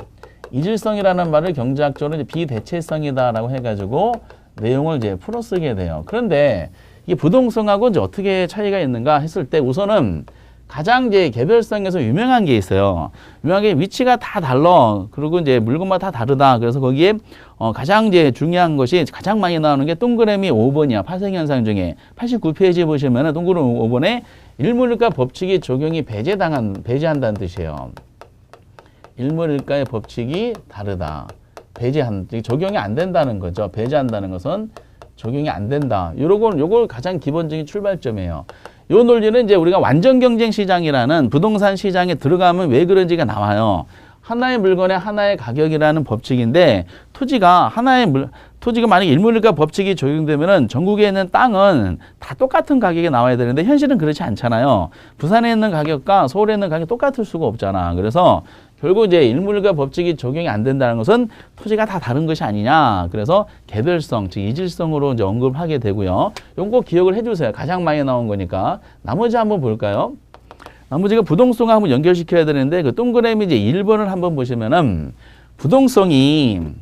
Speaker 1: 이질성이라는 말을 경제학적으로 이제 비대체성이다라고 해가지고 내용을 이제 풀어 쓰게 돼요. 그런데 이게 부동성하고 이제 어떻게 차이가 있는가 했을 때 우선은 가장 이제 개별성에서 유명한 게 있어요. 유명한 게 위치가 다 달라. 그리고 이제 물건마다 다 다르다. 그래서 거기에 가장 이제 중요한 것이 가장 많이 나오는 게 동그라미 5번이야. 파생현상 중에 89페이지 보시면은 동그라미 5번에 일물일가 법칙이 적용이 배제한다는 뜻이에요. 일물일가의 법칙이 다르다. 적용이 안 된다는 거죠. 배제한다는 것은 적용이 안 된다. 요걸 가장 기본적인 출발점이에요. 요 논리는 이제 우리가 완전 경쟁 시장이라는 부동산 시장에 들어가면 왜 그런지가 나와요. 하나의 물건에 하나의 가격이라는 법칙인데 토지가 만약에 일물일가 법칙이 적용되면은 전국에 있는 땅은 다 똑같은 가격에 나와야 되는데 현실은 그렇지 않잖아요. 부산에 있는 가격과 서울에 있는 가격이 똑같을 수가 없잖아. 그래서 결국 이제 일물일가 법칙이 적용이 안 된다는 것은 토지가 다 다른 것이 아니냐. 그래서 개별성, 즉 이질성으로 이제 언급하게 되고요. 이건 꼭 기억을 해주세요. 가장 많이 나온 거니까. 나머지 한번 볼까요? 나머지가 부동성과 한번 연결시켜야 되는데 그 동그라미 이제 1번을 한번 보시면은 부동성으로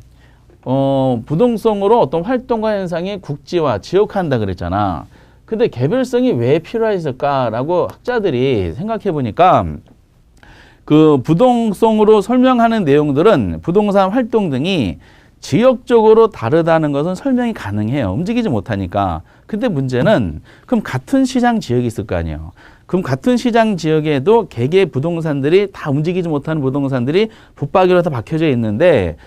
Speaker 1: 어떤 활동과 현상이 국지화, 지역화한다 그랬잖아. 근데 개별성이 왜 필요했을까라고 학자들이 생각해 보니까 그 부동성으로 설명하는 내용들은 부동산 활동 등이 지역적으로 다르다는 것은 설명이 가능해요. 움직이지 못하니까. 근데 문제는 그럼 같은 시장 지역이 있을 거 아니에요. 그럼 같은 시장 지역에도 개개 부동산들이 다 움직이지 못하는 부동산들이 붙박이로 다 박혀져 있는데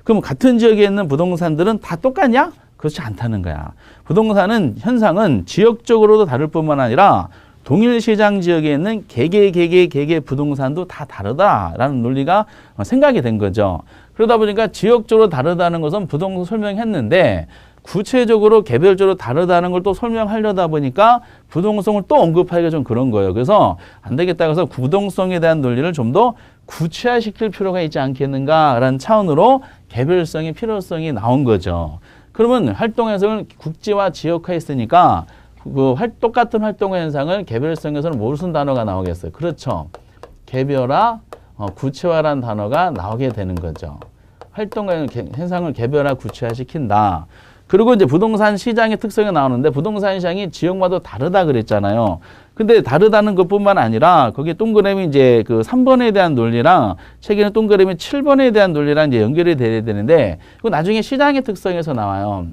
Speaker 1: 그럼 같은 지역에 있는 부동산들은 다 똑같냐? 그렇지 않다는 거야. 부동산은 현상은 지역적으로도 다를 뿐만 아니라 동일 시장 지역에 있는 개개 부동산도 다 다르다라는 논리가 생각이 된 거죠. 그러다 보니까 지역적으로 다르다는 것은 부동산 설명했는데 구체적으로 개별적으로 다르다는 걸 또 설명하려다 보니까 부동성을 또 언급하기가 좀 그런 거예요. 그래서 안 되겠다 해서 부동성에 대한 논리를 좀 더 구체화시킬 필요가 있지 않겠는가라는 차원으로 개별성의 필요성이 나온 거죠. 그러면 활동 해석을 국지화 지역화했으니까 똑같은 활동 현상을 개별성에서는 무슨 단어가 나오겠어요? 그렇죠. 개별화, 구체화라는 단어가 나오게 되는 거죠. 활동과 현상을 개별화 구체화시킨다. 그리고 이제 부동산 시장의 특성이 나오는데 부동산 시장이 지역마다 다르다 그랬잖아요. 근데 다르다는 것뿐만 아니라 거기에 동그라미 이제 그 3번에 대한 논리랑 책에는 동그라미 7번에 대한 논리랑 이제 연결이 돼야 되는데 그 나중에 시장의 특성에서 나와요.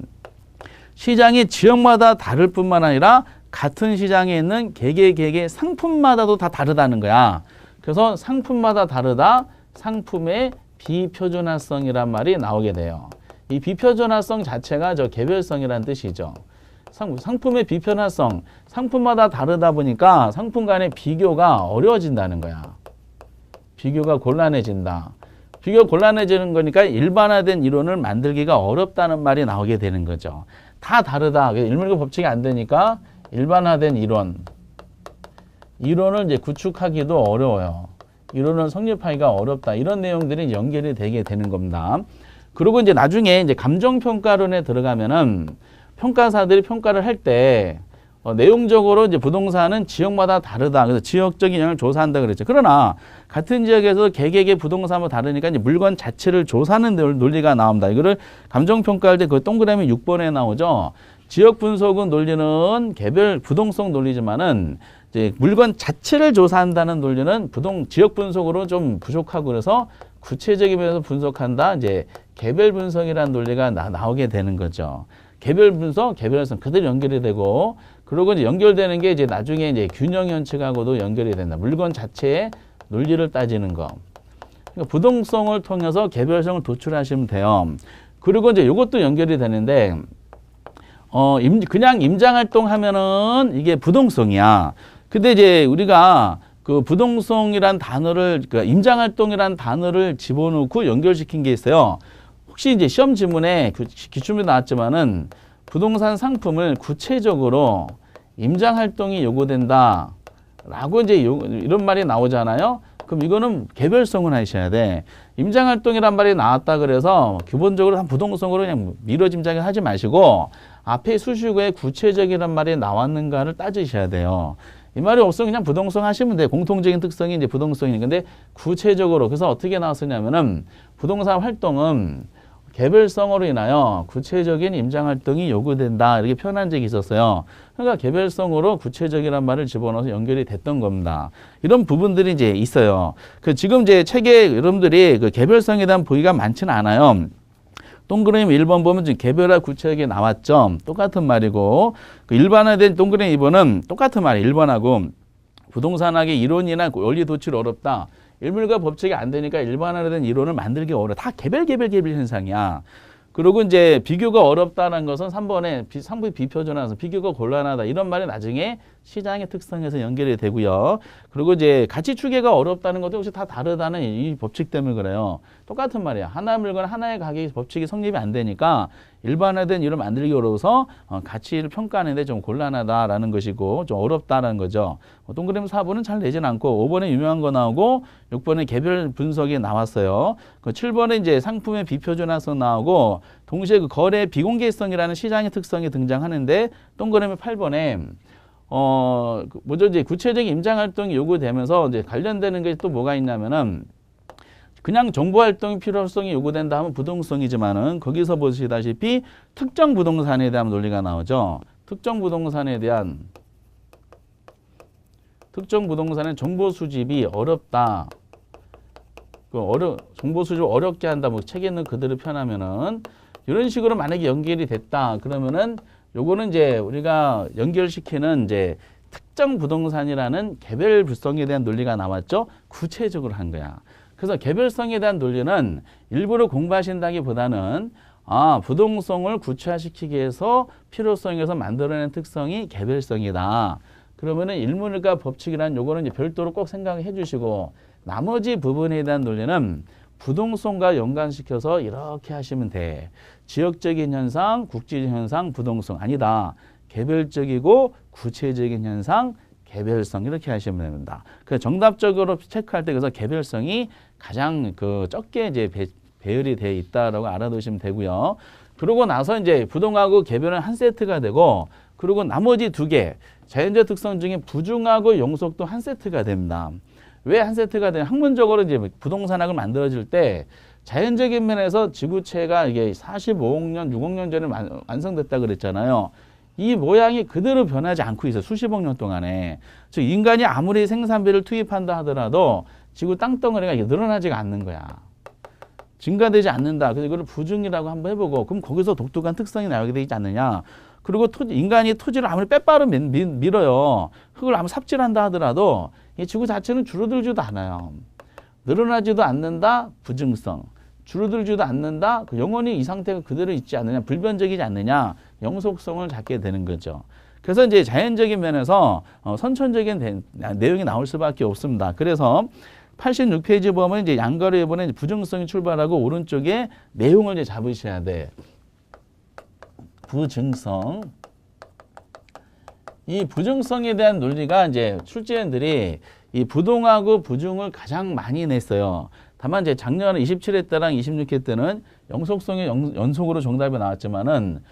Speaker 1: 시장이 지역마다 다를 뿐만 아니라 같은 시장에 있는 개개 상품마다도 다 다르다는 거야. 그래서 상품마다 다르다. 상품의 비표준화성이란 말이 나오게 돼요. 이 비표준화성 자체가 저 개별성이라는 뜻이죠. 상품의 비표준화성, 상품마다 다르다 보니까 상품 간의 비교가 어려워진다는 거야. 비교가 곤란해진다. 비교가 곤란해지는 거니까 일반화된 이론을 만들기가 어렵다는 말이 나오게 되는 거죠. 다 다르다. 일몰과 법칙이 안 되니까 일반화된 이론을 이제 구축하기도 어려워요. 이론을 성립하기가 어렵다. 이런 내용들이 연결이 되게 되는 겁니다. 그리고 이제 나중에 이제 감정평가론에 들어가면은 평가사들이 평가를 할 때 내용적으로 이제 부동산은 지역마다 다르다. 그래서 지역적인 영향을 조사한다 그랬죠. 그러나 같은 지역에서 개개의 부동산은 다르니까 이제 물건 자체를 조사하는 논리가 나옵니다. 이거를 감정평가할 때 그 동그라미 6번에 나오죠. 지역 분석은 논리는 개별 부동성 논리지만은 이제 물건 자체를 조사한다는 논리는 지역 분석으로 좀 부족하고 그래서 구체적인 면에서 분석한다. 이제 개별 분석이라는 논리가 나오게 되는 거죠. 개별 분석, 개별성 그대로 연결이 되고 그리고 이제 연결되는 게 이제 나중에 이제 균형 현측하고도 연결이 된다. 물건 자체의 논리를 따지는 거. 그러니까 부동성을 통해서 개별성을 도출하시면 돼요. 그리고 이제 이것도 연결이 되는데 그냥 임장활동 하면은 이게 부동성이야. 근데 이제 우리가 그 부동성이란 단어를, 그러니까 임장활동이란 단어를 집어넣고 연결시킨 게 있어요. 혹시 이제 시험 지문에 기출문제 나왔지만은 부동산 상품을 구체적으로 임장활동이 요구된다. 라고 이제 이런 말이 나오잖아요. 그럼 이거는 개별성을 하셔야 돼. 임장활동이란 말이 나왔다 그래서 기본적으로 한 부동성으로 그냥 미뤄짐작을 하지 마시고 앞에 수식어에 구체적이란 말이 나왔는가를 따지셔야 돼요. 이 말이 없으면 그냥 부동성 하시면 돼. 공통적인 특성이 이제 부동성이니까. 근데 구체적으로 그래서 어떻게 나왔었냐면은 부동산 활동은 개별성으로 인하여 구체적인 임장활동이 요구된다. 이렇게 표현한 적이 있었어요. 그러니까 개별성으로 구체적이란 말을 집어넣어서 연결이 됐던 겁니다. 이런 부분들이 이제 있어요. 지금 이제 책에 여러분들이 그 개별성에 대한 보기가 많지는 않아요. 동그라미 1번 보면 지금 개별화 구체적이 나왔죠. 똑같은 말이고 일반화된 동그라미 2번은 똑같은 말이에요. 1번하고 부동산학의 이론이나 원리 도출이 어렵다. 일물과 법칙이 안 되니까 일반화된 이론을 만들기 어려워. 다 개별 현상이야. 그리고 이제 비교가 어렵다는 것은 3번에 상품이 비표준화해서 비교가 곤란하다. 이런 말이 나중에 시장의 특성에서 연결이 되고요. 그리고 이제 가치 추계가 어렵다는 것도 역시 다 다르다는 이 법칙 때문에 그래요. 똑같은 말이야. 하나의 물건 하나의 가격의 법칙이 성립이 안 되니까 일반화된 이론 만들기 어려워서 가치를 평가하는데 좀 곤란하다라는 것이고 좀 어렵다라는 거죠. 동그라미 4번은 잘 내진 않고 5번에 유명한 거 나오고 6번에 개별 분석이 나왔어요. 7번에 이제 상품의 비표준화성 나오고 동시에 그 거래 비공개성이라는 시장의 특성이 등장하는데 동그라미 8번에 먼저 이제 구체적인 임장 활동이 요구되면서 이제 관련되는 게 또 뭐가 있냐면은 그냥 정보 활동이 필요성이 요구된다 하면 부동성이지만은 거기서 보시다시피 특정 부동산에 대한 논리가 나오죠. 특정 부동산에 대한 특정 부동산의 정보 수집이 어렵다. 정보 수집을 어렵게 한다. 뭐 책에 있는 그대로 표현하면은 이런 식으로 만약에 연결이 됐다. 그러면은 요거는 이제 우리가 연결시키는 이제 특정 부동산이라는 개별 불성에 대한 논리가 나왔죠. 구체적으로 한 거야. 그래서 개별성에 대한 논리는 일부러 공부하신다기보다는 부동성을 구체화시키기 위해서 필요성에서 만들어낸 특성이 개별성이다. 그러면은 일문일과 법칙이라는 요거는 이제 별도로 꼭 생각해 주시고 나머지 부분에 대한 논리는 부동성과 연관시켜서 이렇게 하시면 돼. 지역적인 현상, 국지적 현상, 부동성 아니다. 개별적이고 구체적인 현상, 개별성 이렇게 하시면 됩니다. 그래서 정답적으로 체크할 때 그래서 개별성이 가장 적게 이제 배열이 되어 있다라고 알아두시면 되고요. 그러고 나서 이제 부동하고 개별은 한 세트가 되고 그리고 나머지 두 개 자연적 특성 중에 부중하고 용속도 한 세트가 됩니다. 왜 한 세트가 되냐? 학문적으로 이제 부동산학을 만들어질 때 자연적인 면에서 지구체가 이게 45억 년, 6억 년 전에 완성됐다 그랬잖아요. 이 모양이 그대로 변하지 않고 있어요. 수십억 년 동안에. 즉 인간이 아무리 생산비를 투입한다 하더라도 지구 땅덩어리가 이게 늘어나지가 않는 거야. 증가되지 않는다. 그래서 이걸 부증이라고 한번 해보고 그럼 거기서 독특한 특성이 나오게 되지 않느냐. 그리고 인간이 토지를 아무리 빼빠로 밀어요. 흙을 아무리 삽질한다 하더라도 이 지구 자체는 줄어들지도 않아요. 늘어나지도 않는다. 부증성. 줄어들지도 않는다. 영원히 이 상태가 그대로 있지 않느냐. 불변적이지 않느냐. 영속성을 갖게 되는 거죠. 그래서 이제 자연적인 면에서 선천적인 내용이 나올 수밖에 없습니다. 그래서 86페이지 보면 이제 양가로 해보는 부증성이 출발하고 오른쪽에 내용을 이제 잡으셔야 돼. 부증성. 이 부증성에 대한 논리가 이제 출제원들이 이 부동하고 부중을 가장 많이 냈어요. 다만 이제 작년 27회 때랑 26회 때는 영속성의 연속으로 정답이 나왔지만은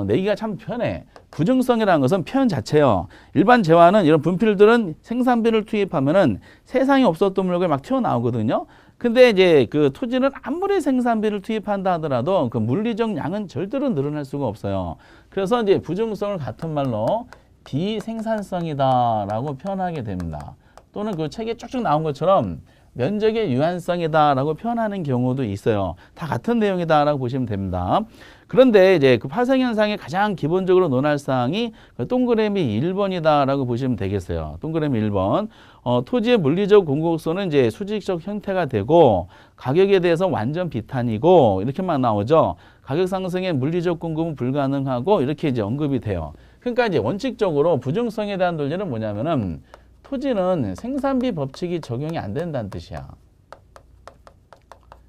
Speaker 1: 내기가 참 편해. 부증성이라는 것은 표현 자체요. 일반 재화는 이런 분필들은 생산비를 투입하면은 세상에 없었던 물건이 막 튀어나오거든요. 근데 이제 그 토지는 아무리 생산비를 투입한다 하더라도 그 물리적 양은 절대로 늘어날 수가 없어요. 그래서 이제 부증성을 같은 말로 비생산성이다라고 표현하게 됩니다. 또는 그 책에 쭉쭉 나온 것처럼 면적의 유한성이다라고 표현하는 경우도 있어요. 다 같은 내용이다라고 보시면 됩니다. 그런데 이제 그 파생현상의 가장 기본적으로 논할 사항이 동그라미 1번이다라고 보시면 되겠어요. 동그라미 1번. 토지의 물리적 공급소는 이제 수직적 형태가 되고 가격에 대해서 완전 비탄이고 이렇게만 나오죠. 가격 상승의 물리적 공급은 불가능하고 이렇게 이제 언급이 돼요. 그러니까 이제 원칙적으로 부증성에 대한 논리는 뭐냐면은 토지는 생산비 법칙이 적용이 안 된다는 뜻이야.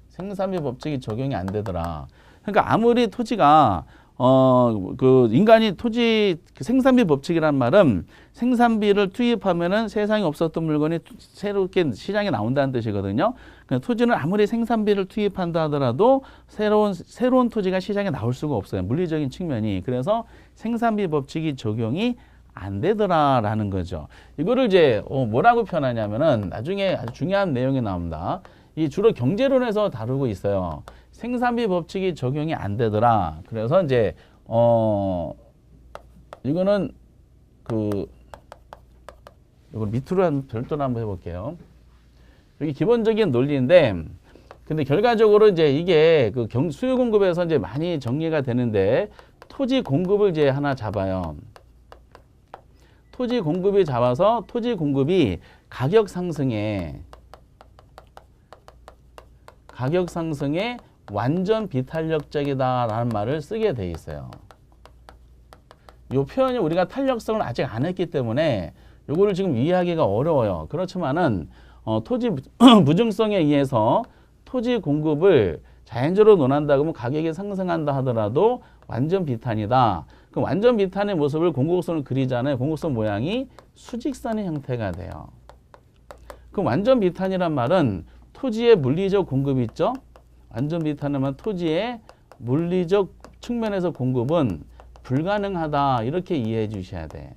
Speaker 1: 생산비 법칙이 적용이 안 되더라. 그러니까 아무리 토지가 그 인간이 토지 생산비 법칙이란 말은 생산비를 투입하면은 세상에 없었던 물건이 새롭게 시장에 나온다는 뜻이거든요. 그러니까 토지는 아무리 생산비를 투입한다 하더라도 새로운 토지가 시장에 나올 수가 없어요. 물리적인 측면이. 그래서 생산비 법칙이 적용이 안 되더라라는 거죠. 이거를 이제 뭐라고 표현하냐면은 나중에 아주 중요한 내용이 나옵니다. 이 주로 경제론에서 다루고 있어요. 생산비 법칙이 적용이 안 되더라. 그래서 이제 이거는 이걸 밑으로 별도로 한번 해볼게요. 여기 기본적인 논리인데, 근데 결과적으로 이제 이게 그 수요 공급에서 이제 많이 정리가 되는데 토지 공급을 이제 하나 잡아요. 토지 공급이 잡아서 토지 공급이 가격 상승에 완전 비탄력적이다라는 말을 쓰게 돼 있어요. 이 표현이 우리가 탄력성을 아직 안 했기 때문에 이거를 지금 이해하기가 어려워요. 그렇지만은 토지 부증성에 의해서 토지 공급을 자연적으로 논한다 그러면 가격이 상승한다 하더라도 완전 비탄이다. 그 완전 비탄의 모습을 공곡선을 그리잖아요. 공곡선 모양이 수직선의 형태가 돼요. 그 완전 비탄이란 말은 토지의 물리적 공급이 있죠. 완전 비탄은 말 토지의 물리적 측면에서 공급은 불가능하다. 이렇게 이해해 주셔야 돼.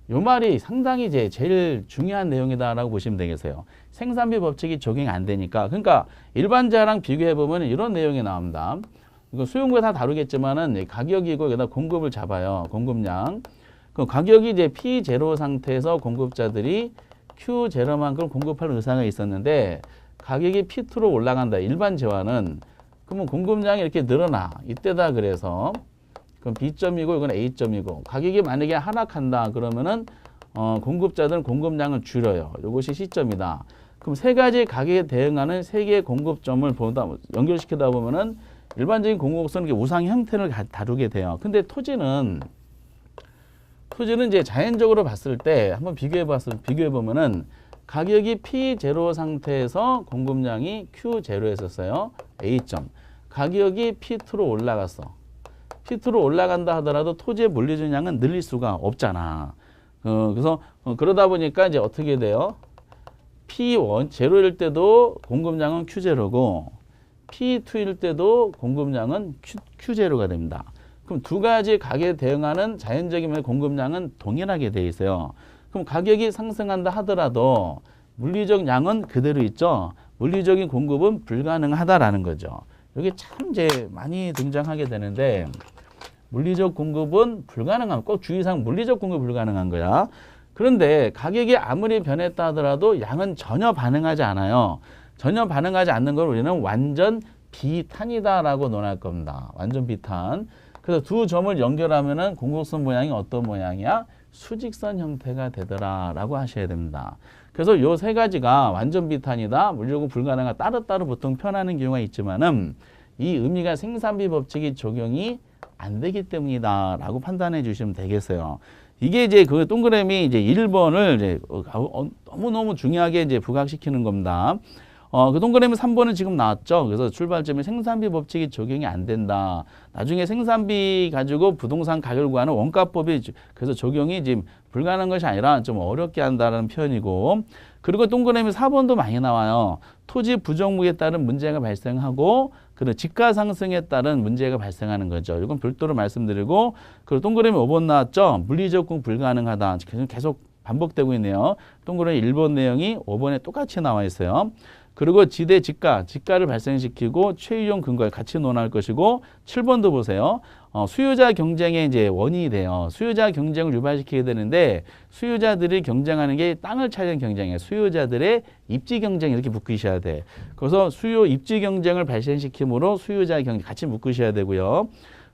Speaker 1: 요 말이 상당히 제일 중요한 내용이다라고 보시면 되겠어요. 생산비 법칙이 적용이 안 되니까. 그러니까 일반 자랑 비교해 보면 이런 내용이 나옵니다. 이거 수용구에 다 다루겠지만은 가격이고 여기다 공급을 잡아요. 공급량. 그 가격이 이제 P0 상태에서 공급자들이 Q0만큼 공급할 의사가 있었는데 가격이 P2로 올라간다. 일반 재화는. 그러면 공급량이 이렇게 늘어나. 이때다 그래서. 그럼 B점이고 이건 A점이고. 가격이 만약에 하락한다 그러면은 공급자들은 공급량을 줄여요. 이것이 C점이다. 그럼 세 가지 가격에 대응하는 세 개의 공급점을 연결시키다 보면은 일반적인 공급선은 우상 형태를 다루게 돼요. 근데 토지는 이제 자연적으로 봤을 때 한번 비교해 보면은 가격이 P0 상태에서 공급량이 Q0였었어요. A점. 가격이 P2로 올라갔어. P2로 올라간다 하더라도 토지의 물리적 양은 늘릴 수가 없잖아. 그래서 그러다 보니까 이제 어떻게 돼요? P1 제로일 때도 공급량은 Q0고 P2일 때도 공급량은 Q0가 됩니다. 그럼 두 가지 가격에 대응하는 자연적인 공급량은 동일하게 돼 있어요. 그럼 가격이 상승한다 하더라도 물리적 양은 그대로 있죠. 물리적인 공급은 불가능하다라는 거죠. 이게 참 이제 많이 등장하게 되는데 물리적 공급은 불가능한, 꼭 주의사항 물리적 공급 불가능한 거야. 그런데 가격이 아무리 변했다 하더라도 양은 전혀 반응하지 않아요. 전혀 반응하지 않는 걸 우리는 완전 비탄이다라고 논할 겁니다. 완전 비탄. 그래서 두 점을 연결하면은 공곡선 모양이 어떤 모양이야? 수직선 형태가 되더라라고 하셔야 됩니다. 그래서 요 세 가지가 완전 비탄이다, 물리적 불가능하다 따로따로 보통 표현하는 경우가 있지만은 이 의미가 생산비 법칙이 적용이 안 되기 때문이다라고 판단해 주시면 되겠어요. 이게 이제 그 동그라미 이제 1번을 이제 너무너무 중요하게 이제 부각시키는 겁니다. 그 동그라미 3번은 지금 나왔죠. 그래서 출발점이 생산비 법칙이 적용이 안 된다. 나중에 생산비 가지고 부동산 가격을 구하는 원가법이 그래서 적용이 지금 불가능한 것이 아니라 좀 어렵게 한다는 표현이고, 그리고 동그라미 4번도 많이 나와요. 토지 부정무에 따른 문제가 발생하고 그리고 지가 상승에 따른 문제가 발생하는 거죠. 이건 별도로 말씀드리고, 그리고 동그라미 5번 나왔죠. 물리적 공급 불가능하다. 계속 반복되고 있네요. 동그라미 1번 내용이 5번에 똑같이 나와 있어요. 그리고 지대 지가를 발생시키고 최유용 근거에 같이 논할 것이고, 7번도 보세요. 수요자 경쟁의 이제 원인이 돼요. 수요자 경쟁을 유발시키게 되는데 수요자들이 경쟁하는 게 땅을 차지하는 경쟁이에요. 수요자들의 입지 경쟁 이렇게 묶으셔야 돼. 그래서 수요 입지 경쟁을 발생시키므로 수요자 경쟁 같이 묶으셔야 되고요.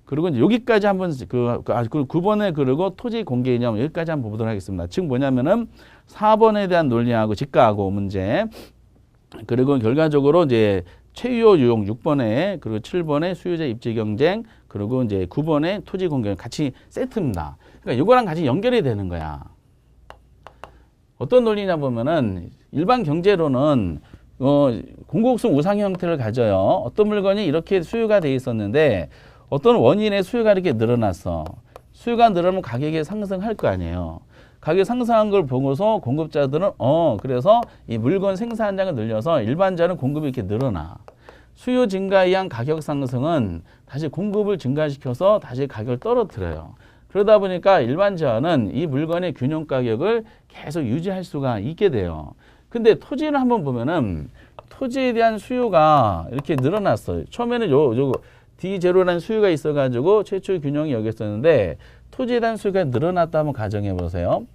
Speaker 1: 그리고 이제 여기까지 한번 그 9번에 그리고 토지 공개 이념 여기까지 한번 보도록 하겠습니다. 지금 뭐냐면은 4번에 대한 논리하고 지가하고 문제, 그리고 결과적으로 이제 최유효 유용 6번에 그리고 7번에 수요자 입지 경쟁, 그리고 이제 9번에 토지 공개 같이 세트입니다. 그러니까 이거랑 같이 연결이 되는 거야. 어떤 논리냐 보면은 일반 경제로는 공곡성 우상 형태를 가져요. 어떤 물건이 이렇게 수요가 돼 있었는데 어떤 원인의 수요가 이렇게 늘어났어. 수요가 늘어나면 가격이 상승할 거 아니에요. 가격 상승한 걸 보고서 공급자들은 그래서 이 물건 생산량을 늘려서 일반자는 공급이 이렇게 늘어나. 수요 증가에 의한 가격 상승은 다시 공급을 증가시켜서 다시 가격을 떨어뜨려요. 그러다 보니까 일반자는 이 물건의 균형 가격을 계속 유지할 수가 있게 돼요. 근데 토지를 한번 보면은 토지에 대한 수요가 이렇게 늘어났어요. 처음에는 D0라는 수요가 있어가지고 최초 균형이 여기 있었는데 토지에 대한 수요가 늘어났다 한번 가정해 보세요.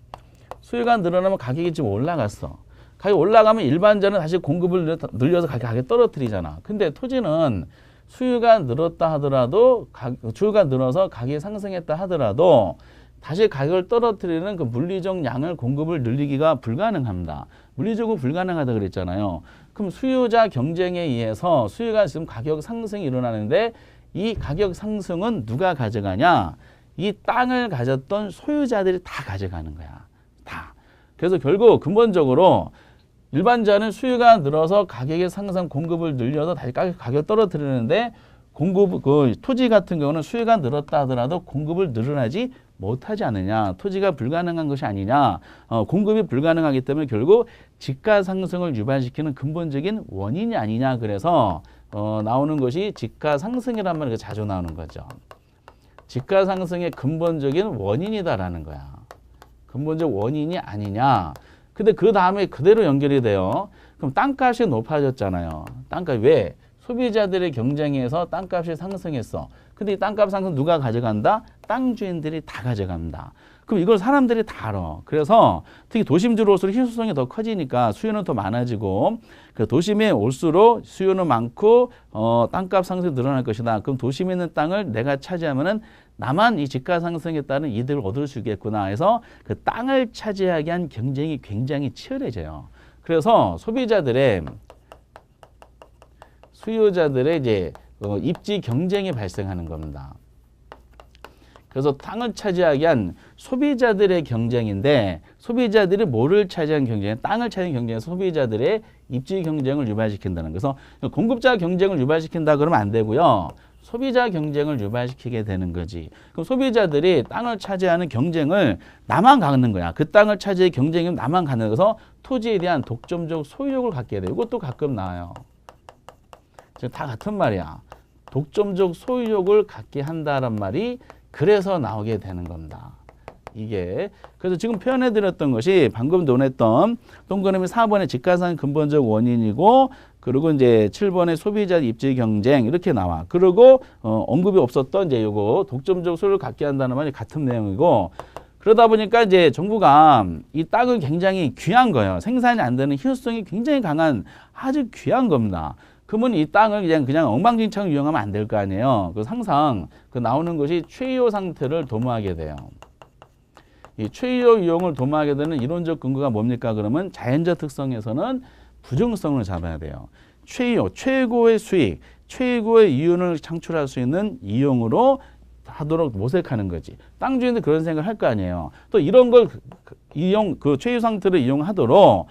Speaker 1: 수요가 늘어나면 가격이 지금 올라갔어. 가격이 올라가면 일반자는 다시 공급을 늘려서 가격을 떨어뜨리잖아. 근데 토지는 수요가 늘었다 하더라도 수요가 늘어서 가격이 상승했다 하더라도 다시 가격을 떨어뜨리는 그 물리적 양을 공급을 늘리기가 불가능합니다. 물리적으로 불가능하다 그랬잖아요. 그럼 수요자 경쟁에 의해서 수요가 지금 가격 상승이 일어나는데 이 가격 상승은 누가 가져가냐? 이 땅을 가졌던 소유자들이 다 가져가는 거야. 다. 그래서 결국 근본적으로 일반자는 수요가 늘어서 가격의 상승 공급을 늘려서 다시 가격 떨어뜨리는데 토지 같은 경우는 수요가 늘었다 하더라도 공급을 늘어나지 못하지 않느냐. 토지가 불가능한 것이 아니냐. 공급이 불가능하기 때문에 결국 지가 상승을 유발시키는 근본적인 원인이 아니냐. 그래서 나오는 것이 지가 상승이란 말이 자주 나오는 거죠. 지가 상승의 근본적인 원인이다라는 거야. 근본적 원인이 아니냐. 근데 그 다음에 그대로 연결이 돼요. 그럼 땅값이 높아졌잖아요. 땅값 왜? 소비자들의 경쟁에서 땅값이 상승했어. 근데 이 땅값 상승 누가 가져간다? 땅 주인들이 다 가져갑니다. 그럼 이걸 사람들이 다 알아. 그래서 특히 도심지로 올수록 희소성이 더 커지니까 수요는 더 많아지고, 그 도심에 올수록 수요는 많고 땅값 상승이 늘어날 것이다. 그럼 도심에 있는 땅을 내가 차지하면은 나만 이 지가 상승에 따른 이득을 얻을 수 있겠구나 해서 그 땅을 차지하기 위한 경쟁이 굉장히 치열해져요. 그래서 수요자들의 이제 입지 경쟁이 발생하는 겁니다. 그래서 땅을 차지하기 위한 소비자들의 경쟁인데 소비자들이 뭐를 차지한 경쟁? 땅을 차지한 경쟁에서 소비자들의 입지 경쟁을 유발시킨다는 거예요. 그래서 공급자 경쟁을 유발시킨다 그러면 안 되고요. 소비자 경쟁을 유발시키게 되는 거지. 그럼 소비자들이 땅을 차지하는 경쟁을 나만 갖는 거야. 그 땅을 차지의 경쟁이 나만 갖는 거서 토지에 대한 독점적 소유욕을 갖게 돼요. 이것도 가끔 나와요. 다 같은 말이야. 독점적 소유욕을 갖게 한다란 말이 그래서 나오게 되는 겁니다. 이게. 그래서 지금 표현해 드렸던 것이 방금 논했던 동그라미 4번의 집가상 근본적 원인이고, 그리고 이제 7번의 소비자 입지 경쟁 이렇게 나와. 그리고 언급이 없었던 이제 요거 독점적 소유를 갖게 한다는 말이 같은 내용이고, 그러다 보니까 이제 정부가 이 땅을 굉장히 귀한 거예요. 생산이 안 되는 희소성이 굉장히 강한 아주 귀한 겁니다. 그러면 이 땅을 그냥 엉망진창 이용하면 안 될 거 아니에요. 그래서 항상 그 나오는 것이 최이호 상태를 도모하게 돼요. 이 최이호 이용을 도모하게 되는 이론적 근거가 뭡니까? 그러면 자연적 특성에서는 부정성을 잡아야 돼요. 최이호, 최고의 수익, 최고의 이윤을 창출할 수 있는 이용으로 하도록 모색하는 거지. 땅 주인도 그런 생각을 할 거 아니에요. 또 이런 걸 그 최유 상태를 이용하도록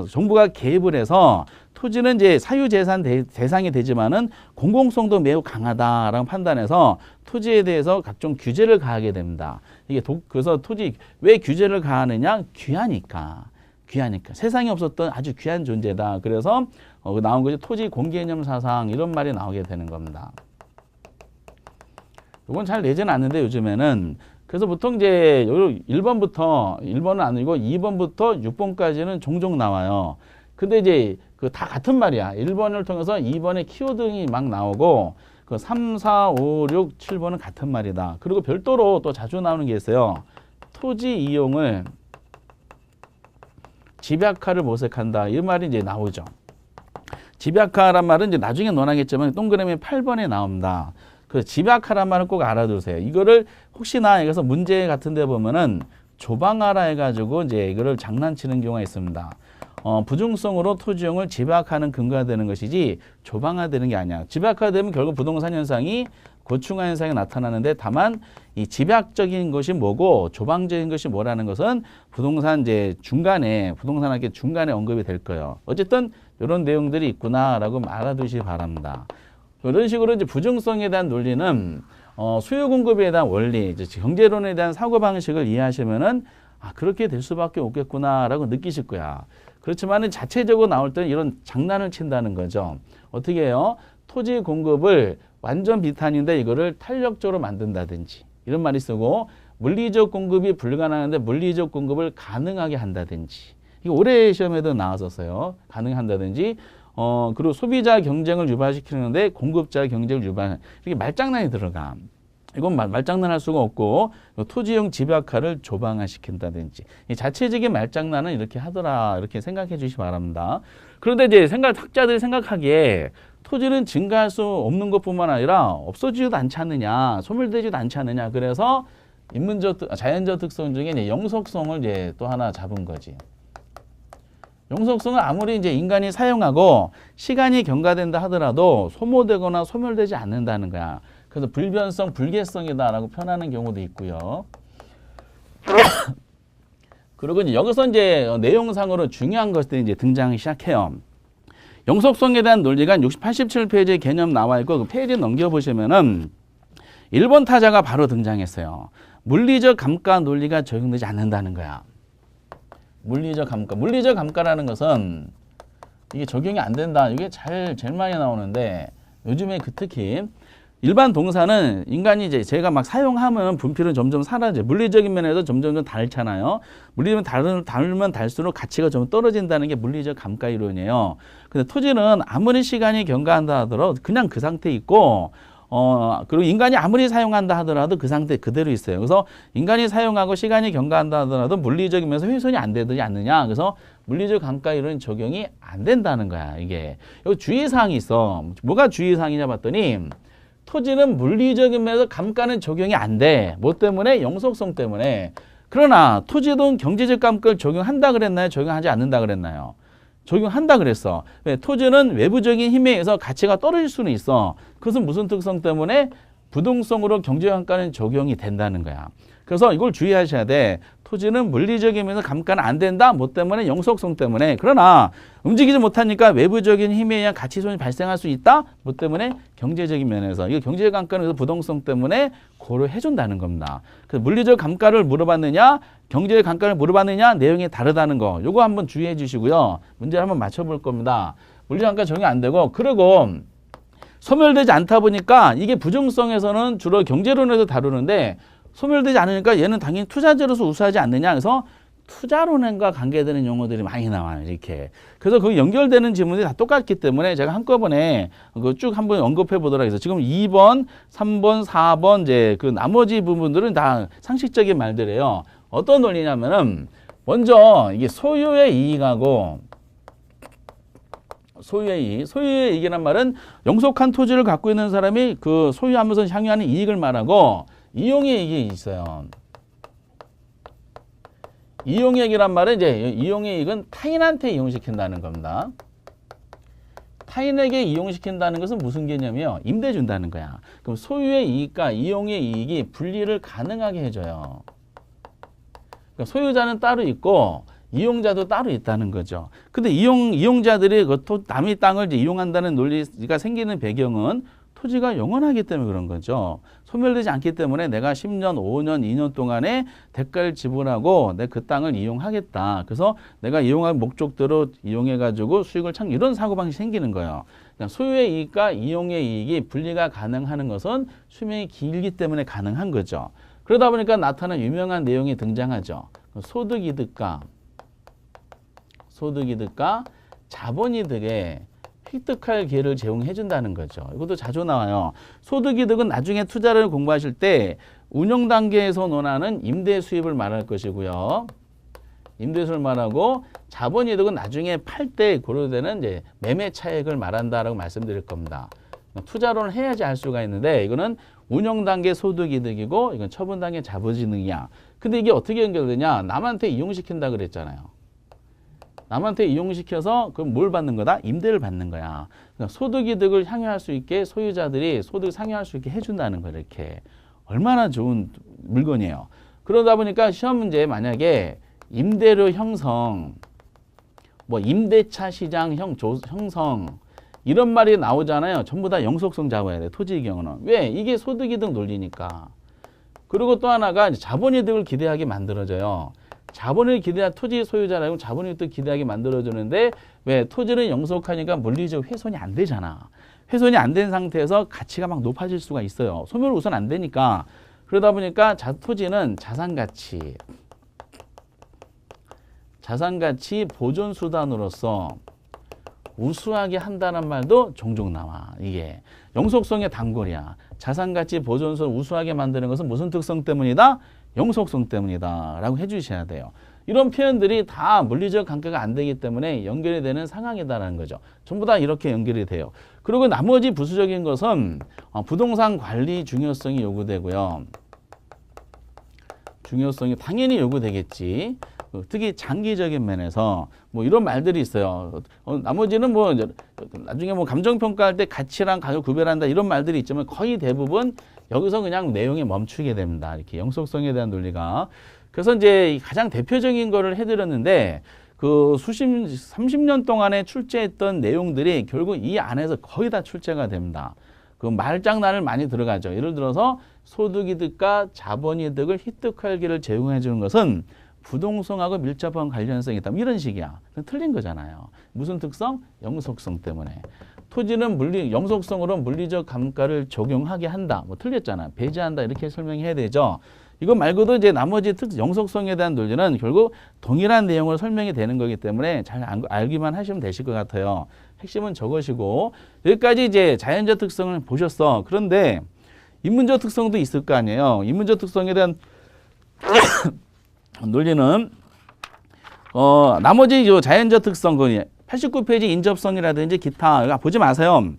Speaker 1: 정부가 개입을 해서 토지는 이제 사유재산 대상이 되지만은 공공성도 매우 강하다라고 판단해서 토지에 대해서 각종 규제를 가하게 됩니다. 이게 그래서 토지 왜 규제를 가하느냐? 귀하니까. 세상에 없었던 아주 귀한 존재다. 그래서 나온 것이 토지 공개념 사상 이런 말이 나오게 되는 겁니다. 이건 잘 내지는 않는데 요즘에는. 그래서 보통 이제 1번은 아니고 2번부터 6번까지는 종종 나와요. 근데 이제 그 다 같은 말이야. 1번을 통해서 2번의 키워드가 막 나오고, 그 3, 4, 5, 6, 7번은 같은 말이다. 그리고 별도로 또 자주 나오는 게 있어요. 토지 이용을 집약화를 모색한다. 이 말이 이제 나오죠. 집약화란 말은 이제 나중에 논하겠지만 동그라미 8번에 나옵니다. 그 집약화란 말은 꼭 알아두세요. 이거를 혹시나 여기서 문제 같은 데 보면은 조방하라 해가지고 이제 이거를 장난치는 경우가 있습니다. 부중성으로 토지용을 집약하는 근거가 되는 것이지 조방화되는 게 아니야. 집약화되면 결국 부동산 현상이 고충화 현상이 나타나는데, 다만 이 집약적인 것이 뭐고 조방적인 것이 뭐라는 것은 부동산 부동산학의 중간에 언급이 될 거예요. 어쨌든 이런 내용들이 있구나라고 알아두시기 바랍니다. 이런 식으로 이제 부정성에 대한 논리는 수요 공급에 대한 원리, 경제론에 대한 사고 방식을 이해하시면은 그렇게 될 수밖에 없겠구나라고 느끼실 거야. 그렇지만은 자체적으로 나올 때는 이런 장난을 친다는 거죠. 어떻게 해요? 토지 공급을 완전 비탄인데 이거를 탄력적으로 만든다든지 이런 말이 쓰고, 물리적 공급이 불가능한데 물리적 공급을 가능하게 한다든지, 이게 올해 시험에도 나왔었어요. 가능한다든지. 그리고 소비자 경쟁을 유발시키는데 공급자 경쟁을 유발, 이렇게 말장난이 들어가. 이건 말장난할 수가 없고, 토지용 집약화를 조방화시킨다든지, 이 자체적인 말장난은 이렇게 하더라, 이렇게 생각해 주시기 바랍니다. 그런데 이제 학자들이 생각하기에 토지는 증가할 수 없는 것뿐만 아니라 없어지지도 않지 않느냐, 소멸되지도 않지 않느냐. 그래서 자연적 특성 중에 이제 영속성을 이제 또 하나 잡은 거지. 영속성은 아무리 이제 인간이 사용하고 시간이 경과된다 하더라도 소모되거나 소멸되지 않는다는 거야. 그래서 불변성, 불개성이다라고 표현하는 경우도 있고요. 그리고 이제 여기서 이제 내용상으로 중요한 것들이 이제 등장하기 시작해요. 영속성에 대한 논리가 87페이지에 개념 나와 있고, 그 페이지 넘겨보시면은 1번 타자가 바로 등장했어요. 물리적 감가 논리가 적용되지 않는다는 거야. 물리적 감가라는 것은 이게 적용이 안 된다. 이게 제일 많이 나오는데, 요즘에 특히 일반 동사는 인간이 이제 제가 막 사용하면 분필은 점점 사라져. 물리적인 면에서 점점 닳잖아요. 물리적인 닳으면 닳수록 가치가 좀 떨어진다는 게 물리적 감가 이론이에요. 근데 토지는 아무리 시간이 경과한다 하더라도 그냥 그 상태에 있고, 그리고 인간이 아무리 사용한다 하더라도 그 상태 그대로 있어요. 그래서 인간이 사용하고 시간이 경과한다 하더라도 물리적인 면에서 훼손이 안 되지 않느냐. 그래서 물리적 감가 이론 적용이 안 된다는 거야, 이게. 여기 주의사항이 있어. 뭐가 주의사항이냐 봤더니, 토지는 물리적인 면에서 감가는 적용이 안 돼. 뭐 때문에? 영속성 때문에. 그러나 토지도 경제적 감가를 적용한다 그랬나요? 적용하지 않는다 그랬나요? 적용한다 그랬어. 왜? 토지는 외부적인 힘에 의해서 가치가 떨어질 수는 있어. 그것은 무슨 특성 때문에? 부동성으로 경제감가는 적용이 된다는 거야. 그래서 이걸 주의하셔야 돼. 토지는 물리적인 면에서 감가는 안 된다. 뭐 때문에? 영속성 때문에. 그러나 움직이지 못하니까 외부적인 힘에 의한 가치손이 발생할 수 있다. 뭐 때문에? 경제적인 면에서. 이거 경제적 감가는 부동성 때문에 고려해 준다는 겁니다. 그래서 물리적 감가를 물어봤느냐, 경제적 감가를 물어봤느냐, 내용이 다르다는 거. 요거 한번 주의해 주시고요. 문제를 한번 맞춰볼 겁니다. 물리적 감가 적용 안 되고, 그리고 소멸되지 않다 보니까 이게 부정성에서는 주로 경제론에서 다루는데, 소멸되지 않으니까 얘는 당연히 투자재로서 우수하지 않느냐. 그래서 투자론과 관계되는 용어들이 많이 나와요. 이렇게. 그래서 그 연결되는 지문이 다 똑같기 때문에 제가 한꺼번에 쭉 한번 언급해 보도록 해서 지금 2번, 3번, 4번 이제 그 나머지 부분들은 다 상식적인 말들이에요. 어떤 논리냐면은 먼저 이게 소유의 이익하고 소유의 이익이란 말은 영속한 토지를 갖고 있는 사람이 그 소유하면서 향유하는 이익을 말하고 이용의 이익이 있어요. 이용이익이란 말은 이제 이용의 이익은 타인한테 이용시킨다는 겁니다. 타인에게 이용시킨다는 것은 무슨 개념이에요? 임대 준다는 거야. 그럼 소유의 이익과 이용의 이익이 분리를 가능하게 해줘요. 그러니까 소유자는 따로 있고 이용자도 따로 있다는 거죠. 근데 이용자들이 남의 땅을 이제 이용한다는 논리가 생기는 배경은 토지가 영원하기 때문에 그런 거죠. 소멸되지 않기 때문에 내가 10년, 5년, 2년 동안에 대가를 지불하고 내 그 땅을 이용하겠다. 그래서 내가 이용할 목적대로 이용해가지고 수익을 창 이런 사고방식이 생기는 거예요. 그러니까 소유의 이익과 이용의 이익이 분리가 가능하는 것은 수명이 길기 때문에 가능한 거죠. 그러다 보니까 나타나는 유명한 내용이 등장하죠. 소득이득과 자본이득에 획득할 기회를 제공해 준다는 거죠. 이것도 자주 나와요. 소득이득은 나중에 투자를 공부하실 때 운영 단계에서 논하는 임대 수입을 말할 것이고요. 임대 수입을 말하고 자본이득은 나중에 팔 때 고려되는 이제 매매 차익을 말한다라고 말씀드릴 겁니다. 투자론을 해야지 알 수가 있는데 이거는 운영 단계 소득이득이고 이건 처분 단계 자본이득이야. 근데 이게 어떻게 연결되냐? 남한테 이용시킨다 그랬잖아요. 남한테 이용시켜서 그럼 뭘 받는 거다? 임대를 받는 거야. 그러니까 소득이득을 향유할 수 있게 소유자들이 소득을 상유할 수 있게 해준다는 거예요. 이렇게. 얼마나 좋은 물건이에요. 그러다 보니까 시험 문제에 만약에 임대료 형성, 뭐 임대차 시장 형성 이런 말이 나오잖아요. 전부 다 영속성 잡아야 돼. 토지의 경우는. 왜? 이게 소득이득 논리니까. 그리고 또 하나가 자본이득을 기대하게 만들어져요. 자본을 기대한 토지 소유자라고 자본이득 기대하게 만들어주는데 왜? 토지는 영속하니까 물리적 훼손이 안 되잖아. 훼손이 안 된 상태에서 가치가 막 높아질 수가 있어요. 소멸 우선 안 되니까. 그러다 보니까 토지는 자산가치 보존 수단으로서 우수하게 한다는 말도 종종 나와. 이게 영속성의 단골이야. 자산가치 보존수 우수하게 만드는 것은 무슨 특성 때문이다? 영속성 때문이다 라고 해주셔야 돼요. 이런 표현들이 다 물리적 관계가 안 되기 때문에 연결이 되는 상황이다라는 거죠. 전부 다 이렇게 연결이 돼요. 그리고 나머지 부수적인 것은 부동산 관리 중요성이 요구되고요. 중요성이 당연히 요구되겠지. 특히 장기적인 면에서 뭐 이런 말들이 있어요. 나머지는 뭐 나중에 뭐 감정평가할 때 가치랑 가격 구별한다 이런 말들이 있지만 거의 대부분 여기서 그냥 내용에 멈추게 됩니다. 이렇게 영속성에 대한 논리가. 그래서 이제 가장 대표적인 거를 해드렸는데 그 30년 동안에 출제했던 내용들이 결국 이 안에서 거의 다 출제가 됩니다. 그 말장난을 많이 들어가죠. 예를 들어서 소득이득과 자본이득을 획득할 기회를 제공해 주는 것은 부동산하고 밀접한 관련성이 있다. 이런 식이야. 틀린 거잖아요. 무슨 특성? 영속성 때문에. 토지는 영속성으로 물리적 감가를 적용하게 한다. 뭐 틀렸잖아. 배제한다. 이렇게 설명해야 되죠. 이거 말고도 이제 나머지 영속성에 대한 논리는 결국 동일한 내용으로 설명이 되는 거기 때문에 잘 알기만 하시면 되실 것 같아요. 핵심은 저것이고 여기까지 이제 자연적 특성을 보셨어. 그런데 인문적 특성도 있을 거 아니에요. 인문적 특성에 대한 논리는 나머지 요 자연적 특성 89페이지 인접성이라든지 기타 보지 마세요.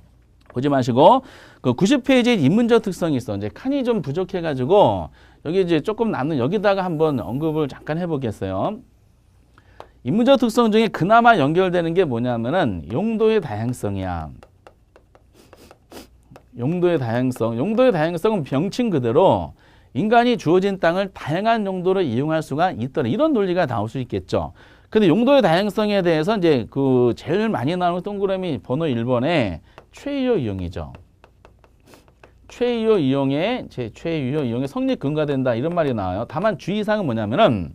Speaker 1: 보지 마시고 그 90페이지에 인문적 특성이 있어. 이제 칸이 좀 부족해 가지고 여기 이제 조금 남는 여기다가 한번 언급을 잠깐 해 보겠어요. 인문적 특성 중에 그나마 연결되는 게 뭐냐면은 용도의 다양성이야. 용도의 다양성은 명칭 그대로 인간이 주어진 땅을 다양한 용도로 이용할 수가 있더라. 이런 논리가 나올 수 있겠죠. 근데 용도의 다양성에 대해서 이제 그 제일 많이 나오는 동그라미 번호 1번에 최유효 이용이죠. 최유효 이용의 성립 근거가 된다. 이런 말이 나와요. 다만 주의사항은 뭐냐면은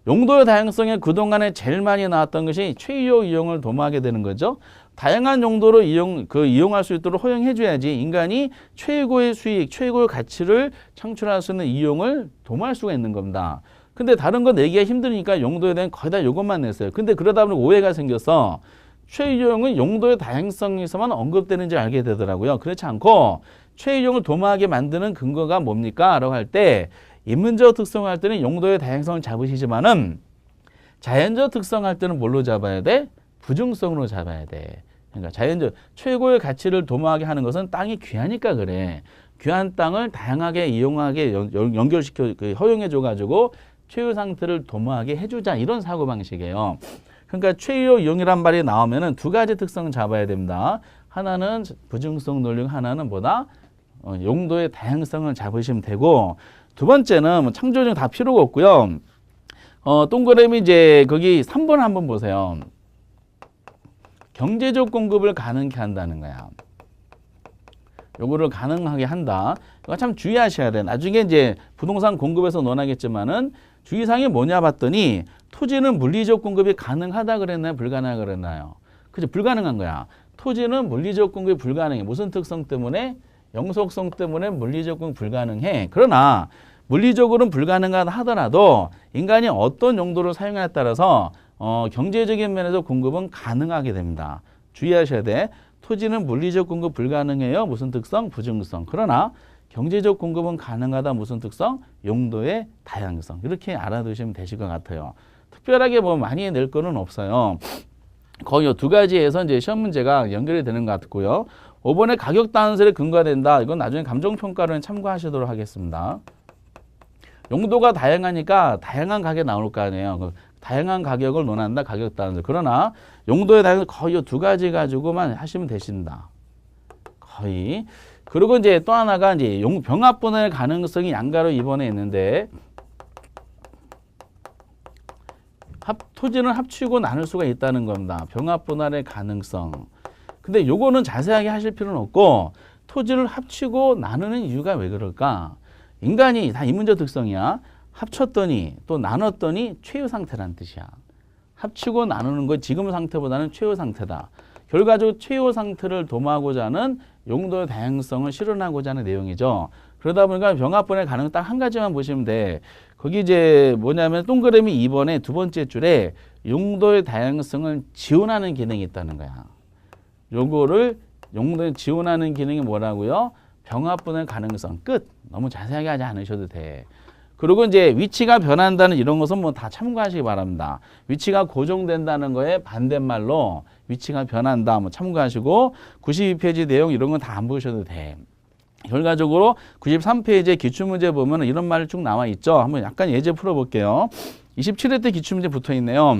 Speaker 1: 용도의 다양성에 그동안에 제일 많이 나왔던 것이 최유 이용을 도모하게 되는 거죠. 다양한 용도로 이용할 수 있도록 허용해줘야지 인간이 최고의 수익, 최고의 가치를 창출할 수 있는 이용을 도모할 수가 있는 겁니다. 근데 다른 거 내기가 힘드니까 용도에 대한 거의 다 이것만 냈어요. 근데 그러다 보니 오해가 생겨서 최유용은 용도의 다양성에서만 언급되는지 알게 되더라고요. 그렇지 않고 최유용을 도모하게 만드는 근거가 뭡니까? 라고 할 때 인문적 특성을 할 때는 용도의 다양성을 잡으시지만은 자연적 특성을 할 때는 뭘로 잡아야 돼? 부중성으로 잡아야 돼. 그러니까 자연적 최고의 가치를 도모하게 하는 것은 땅이 귀하니까 그래. 귀한 땅을 다양하게 이용하게 연결시켜 허용해 줘가지고 최유 상태를 도모하게 해주자 이런 사고 방식이에요. 그러니까 최유 이용이란 말이 나오면은 두 가지 특성을 잡아야 됩니다. 하나는 부중성 논리, 하나는 뭐다? 용도의 다양성을 잡으시면 되고 두 번째는 뭐 창조적 다 필요가 없고요. 동그라미 이제 거기 3번 한번 보세요. 경제적 공급을 가능하게 한다는 거야. 요거를 가능하게 한다. 이거 참 주의하셔야 돼. 나중에 이제 부동산 공급에서 논하겠지만은 주의사항이 뭐냐 봤더니 토지는 물리적 공급이 가능하다 그랬나요? 불가능하다 그랬나요? 그죠? 불가능한 거야. 토지는 물리적 공급이 불가능해. 무슨 특성 때문에? 영속성 때문에 물리적 공급이 불가능해. 그러나 물리적으로는 불가능하다 하더라도 인간이 어떤 용도를 사용하냐에 따라서 경제적인 면에서 공급은 가능하게 됩니다. 주의하셔야 돼. 토지는 물리적 공급 불가능해요. 무슨 특성? 부중성. 그러나 경제적 공급은 가능하다. 무슨 특성? 용도의 다양성. 이렇게 알아두시면 되실 것 같아요. 특별하게 뭐 많이 낼 거는 없어요. 거의 두 가지에서 이제 시험 문제가 연결이 되는 것 같고요. 5번에 가격 단설에 근거가 된다. 이건 나중에 감정평가를 참고하시도록 하겠습니다. 용도가 다양하니까 다양한 가격이 나올 거 아니에요. 다양한 가격을 논한다. 가격 단설. 그러나 용도의 다양성 거의 두 가지 가지고만 하시면 되신다. 거의. 그리고 이제 또 하나가 이제 병합 분할 가능성이 양가로 이번에 있는데 토지는 합치고 나눌 수가 있다는 겁니다. 병합 분할의 가능성. 근데 요거는 자세하게 하실 필요는 없고 토지를 합치고 나누는 이유가 왜 그럴까? 인간이 다 인문적 특성이야. 합쳤더니 또 나눴더니 최유 상태란 뜻이야. 합치고 나누는 거 지금 상태보다는 최유 상태다. 결과적으로 최유 상태를 도모하고자 하는 용도의 다양성을 실현하고자 하는 내용이죠. 그러다 보니까 병합분의 가능 딱 한 가지만 보시면 돼. 거기 이제 뭐냐면 동그라미 2번에 두 번째 줄에 용도의 다양성을 지원하는 기능이 있다는 거야. 요거를 용도에 지원하는 기능이 뭐라고요? 병합분의 가능성. 끝. 너무 자세하게 하지 않으셔도 돼. 그리고 이제 위치가 변한다는 이런 것은 뭐 다 참고하시기 바랍니다. 위치가 고정된다는 거에 반대말로 위치가 변한다. 뭐 참고하시고 92페이지 내용 이런 건 다 안 보셔도 돼. 결과적으로 93페이지에 기출문제 보면 이런 말이 쭉 나와 있죠. 한번 약간 예제 풀어볼게요. 27회 때 기출문제 붙어 있네요.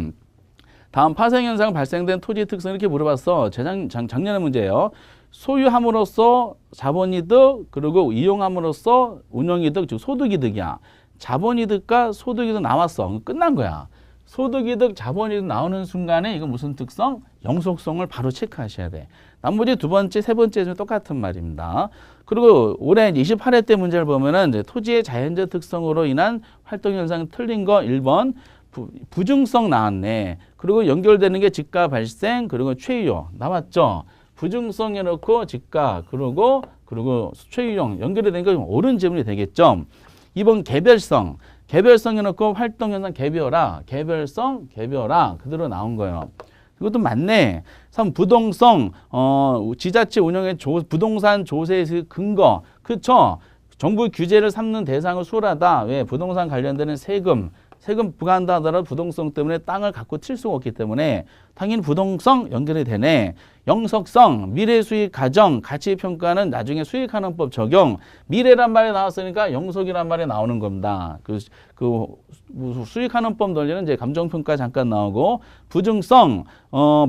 Speaker 1: 다음 파생현상 발생된 토지 특성 이렇게 물어봤어. 작년의 문제예요. 소유함으로써 자본이득 그리고 이용함으로써 운영이득 즉 소득이득이야. 자본이득과 소득이득 나왔어. 끝난 거야. 소득이득, 자본이득 나오는 순간에 이거 무슨 특성? 영속성을 바로 체크하셔야 돼. 나머지 두 번째, 세 번째는 똑같은 말입니다. 그리고 올해 28회 때 문제를 보면은 이제 토지의 자연적 특성으로 인한 활동 현상 틀린 거 1번 부중성 나왔네. 그리고 연결되는 게 지가 발생 그리고 최유 나왔죠. 부중성 해놓고 지가 그리고 최유용 연결이 되는 거 옳은 질문이 되겠죠. 2번 개별성. 개별성 해놓고 활동 현상 개별화. 개별성 개별화 그대로 나온 거예요. 이것도 맞네. 3. 부동성. 지자체 운영의 부동산 조세의 근거. 그쵸? 정부 규제를 삼는 대상을 수월하다. 왜? 부동산 관련되는 세금 부과한다 하더라도 부동성 때문에 땅을 갖고 칠 수가 없기 때문에 당연히 부동성 연결이 되네. 영속성, 미래 수익 가정, 가치평가는 나중에 수익하는 법 적용. 미래란 말이 나왔으니까 영속이란 말이 나오는 겁니다. 수익하는 법 논리는 이제 감정평가 잠깐 나오고 부중성,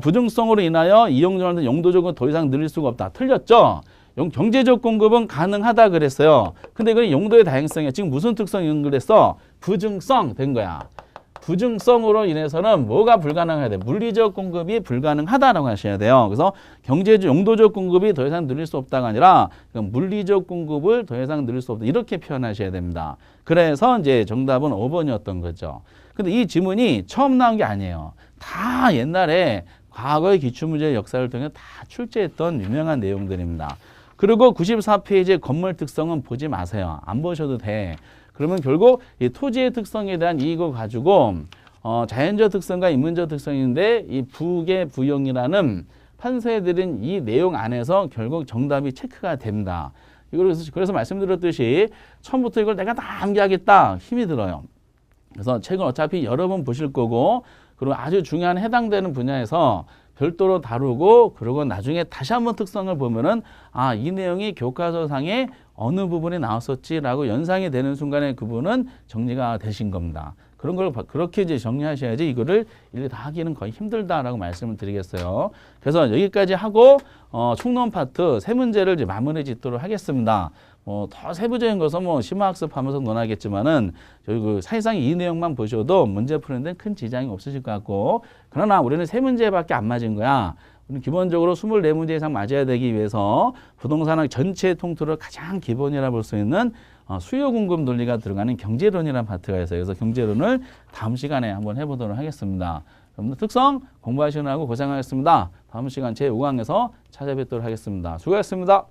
Speaker 1: 부중성으로 인하여 이용자한테 용도적으로 더 이상 늘릴 수가 없다. 틀렸죠? 경제적 공급은 가능하다 그랬어요. 근데 이건 용도의 다양성이야. 지금 무슨 특성이 연결했어? 부중성 된 거야. 부중성으로 인해서는 뭐가 불가능해야 돼? 물리적 공급이 불가능하다라고 하셔야 돼요. 그래서 용도적 공급이 더 이상 늘릴 수 없다가 아니라 물리적 공급을 더 이상 늘릴 수 없다. 이렇게 표현하셔야 됩니다. 그래서 이제 정답은 5번이었던 거죠. 근데 이 지문이 처음 나온 게 아니에요. 다 옛날에 과거의 기출문제 역사를 통해 다 출제했던 유명한 내용들입니다. 그리고 94페이지의 건물 특성은 보지 마세요. 안 보셔도 돼. 그러면 결국 이 토지의 특성에 대한 이익을 가지고 자연적 특성과 인문적 특성인데 이 부계 부용이라는 판서해드린 이 내용 안에서 결국 정답이 체크가 됩니다. 그래서 말씀드렸듯이 처음부터 이걸 내가 다 암기하겠다 힘이 들어요. 그래서 책은 어차피 여러 번 보실 거고 그리고 아주 중요한 해당되는 분야에서 별도로 다루고 그리고 나중에 다시 한번 특성을 보면은 아, 이 내용이 교과서상에 어느 부분이 나왔었지라고 연상이 되는 순간에 그분은 정리가 되신 겁니다. 그런 걸 그렇게 이제 정리하셔야지 이거를 일일이 다 하기는 거의 힘들다라고 말씀을 드리겠어요. 그래서 여기까지 하고 총론 파트 세 문제를 이제 마무리 짓도록 하겠습니다. 더 세부적인 것은 심화학습하면서 논하겠지만은 저희 그 사실상 이 내용만 보셔도 문제 푸는데 큰 지장이 없으실 것 같고 그러나 우리는 세 문제밖에 안 맞은 거야. 우리는 기본적으로 24문제 이상 맞아야 되기 위해서 부동산학 전체 통틀어 가장 기본이라 볼 수 있는 수요 공급 논리가 들어가는 경제론이라는 파트가 있어요. 그래서 경제론을 다음 시간에 한번 해보도록 하겠습니다. 여러분들 특성 공부하시느라고 고생하셨습니다. 다음 시간 제5강에서 찾아뵙도록 하겠습니다. 수고하셨습니다.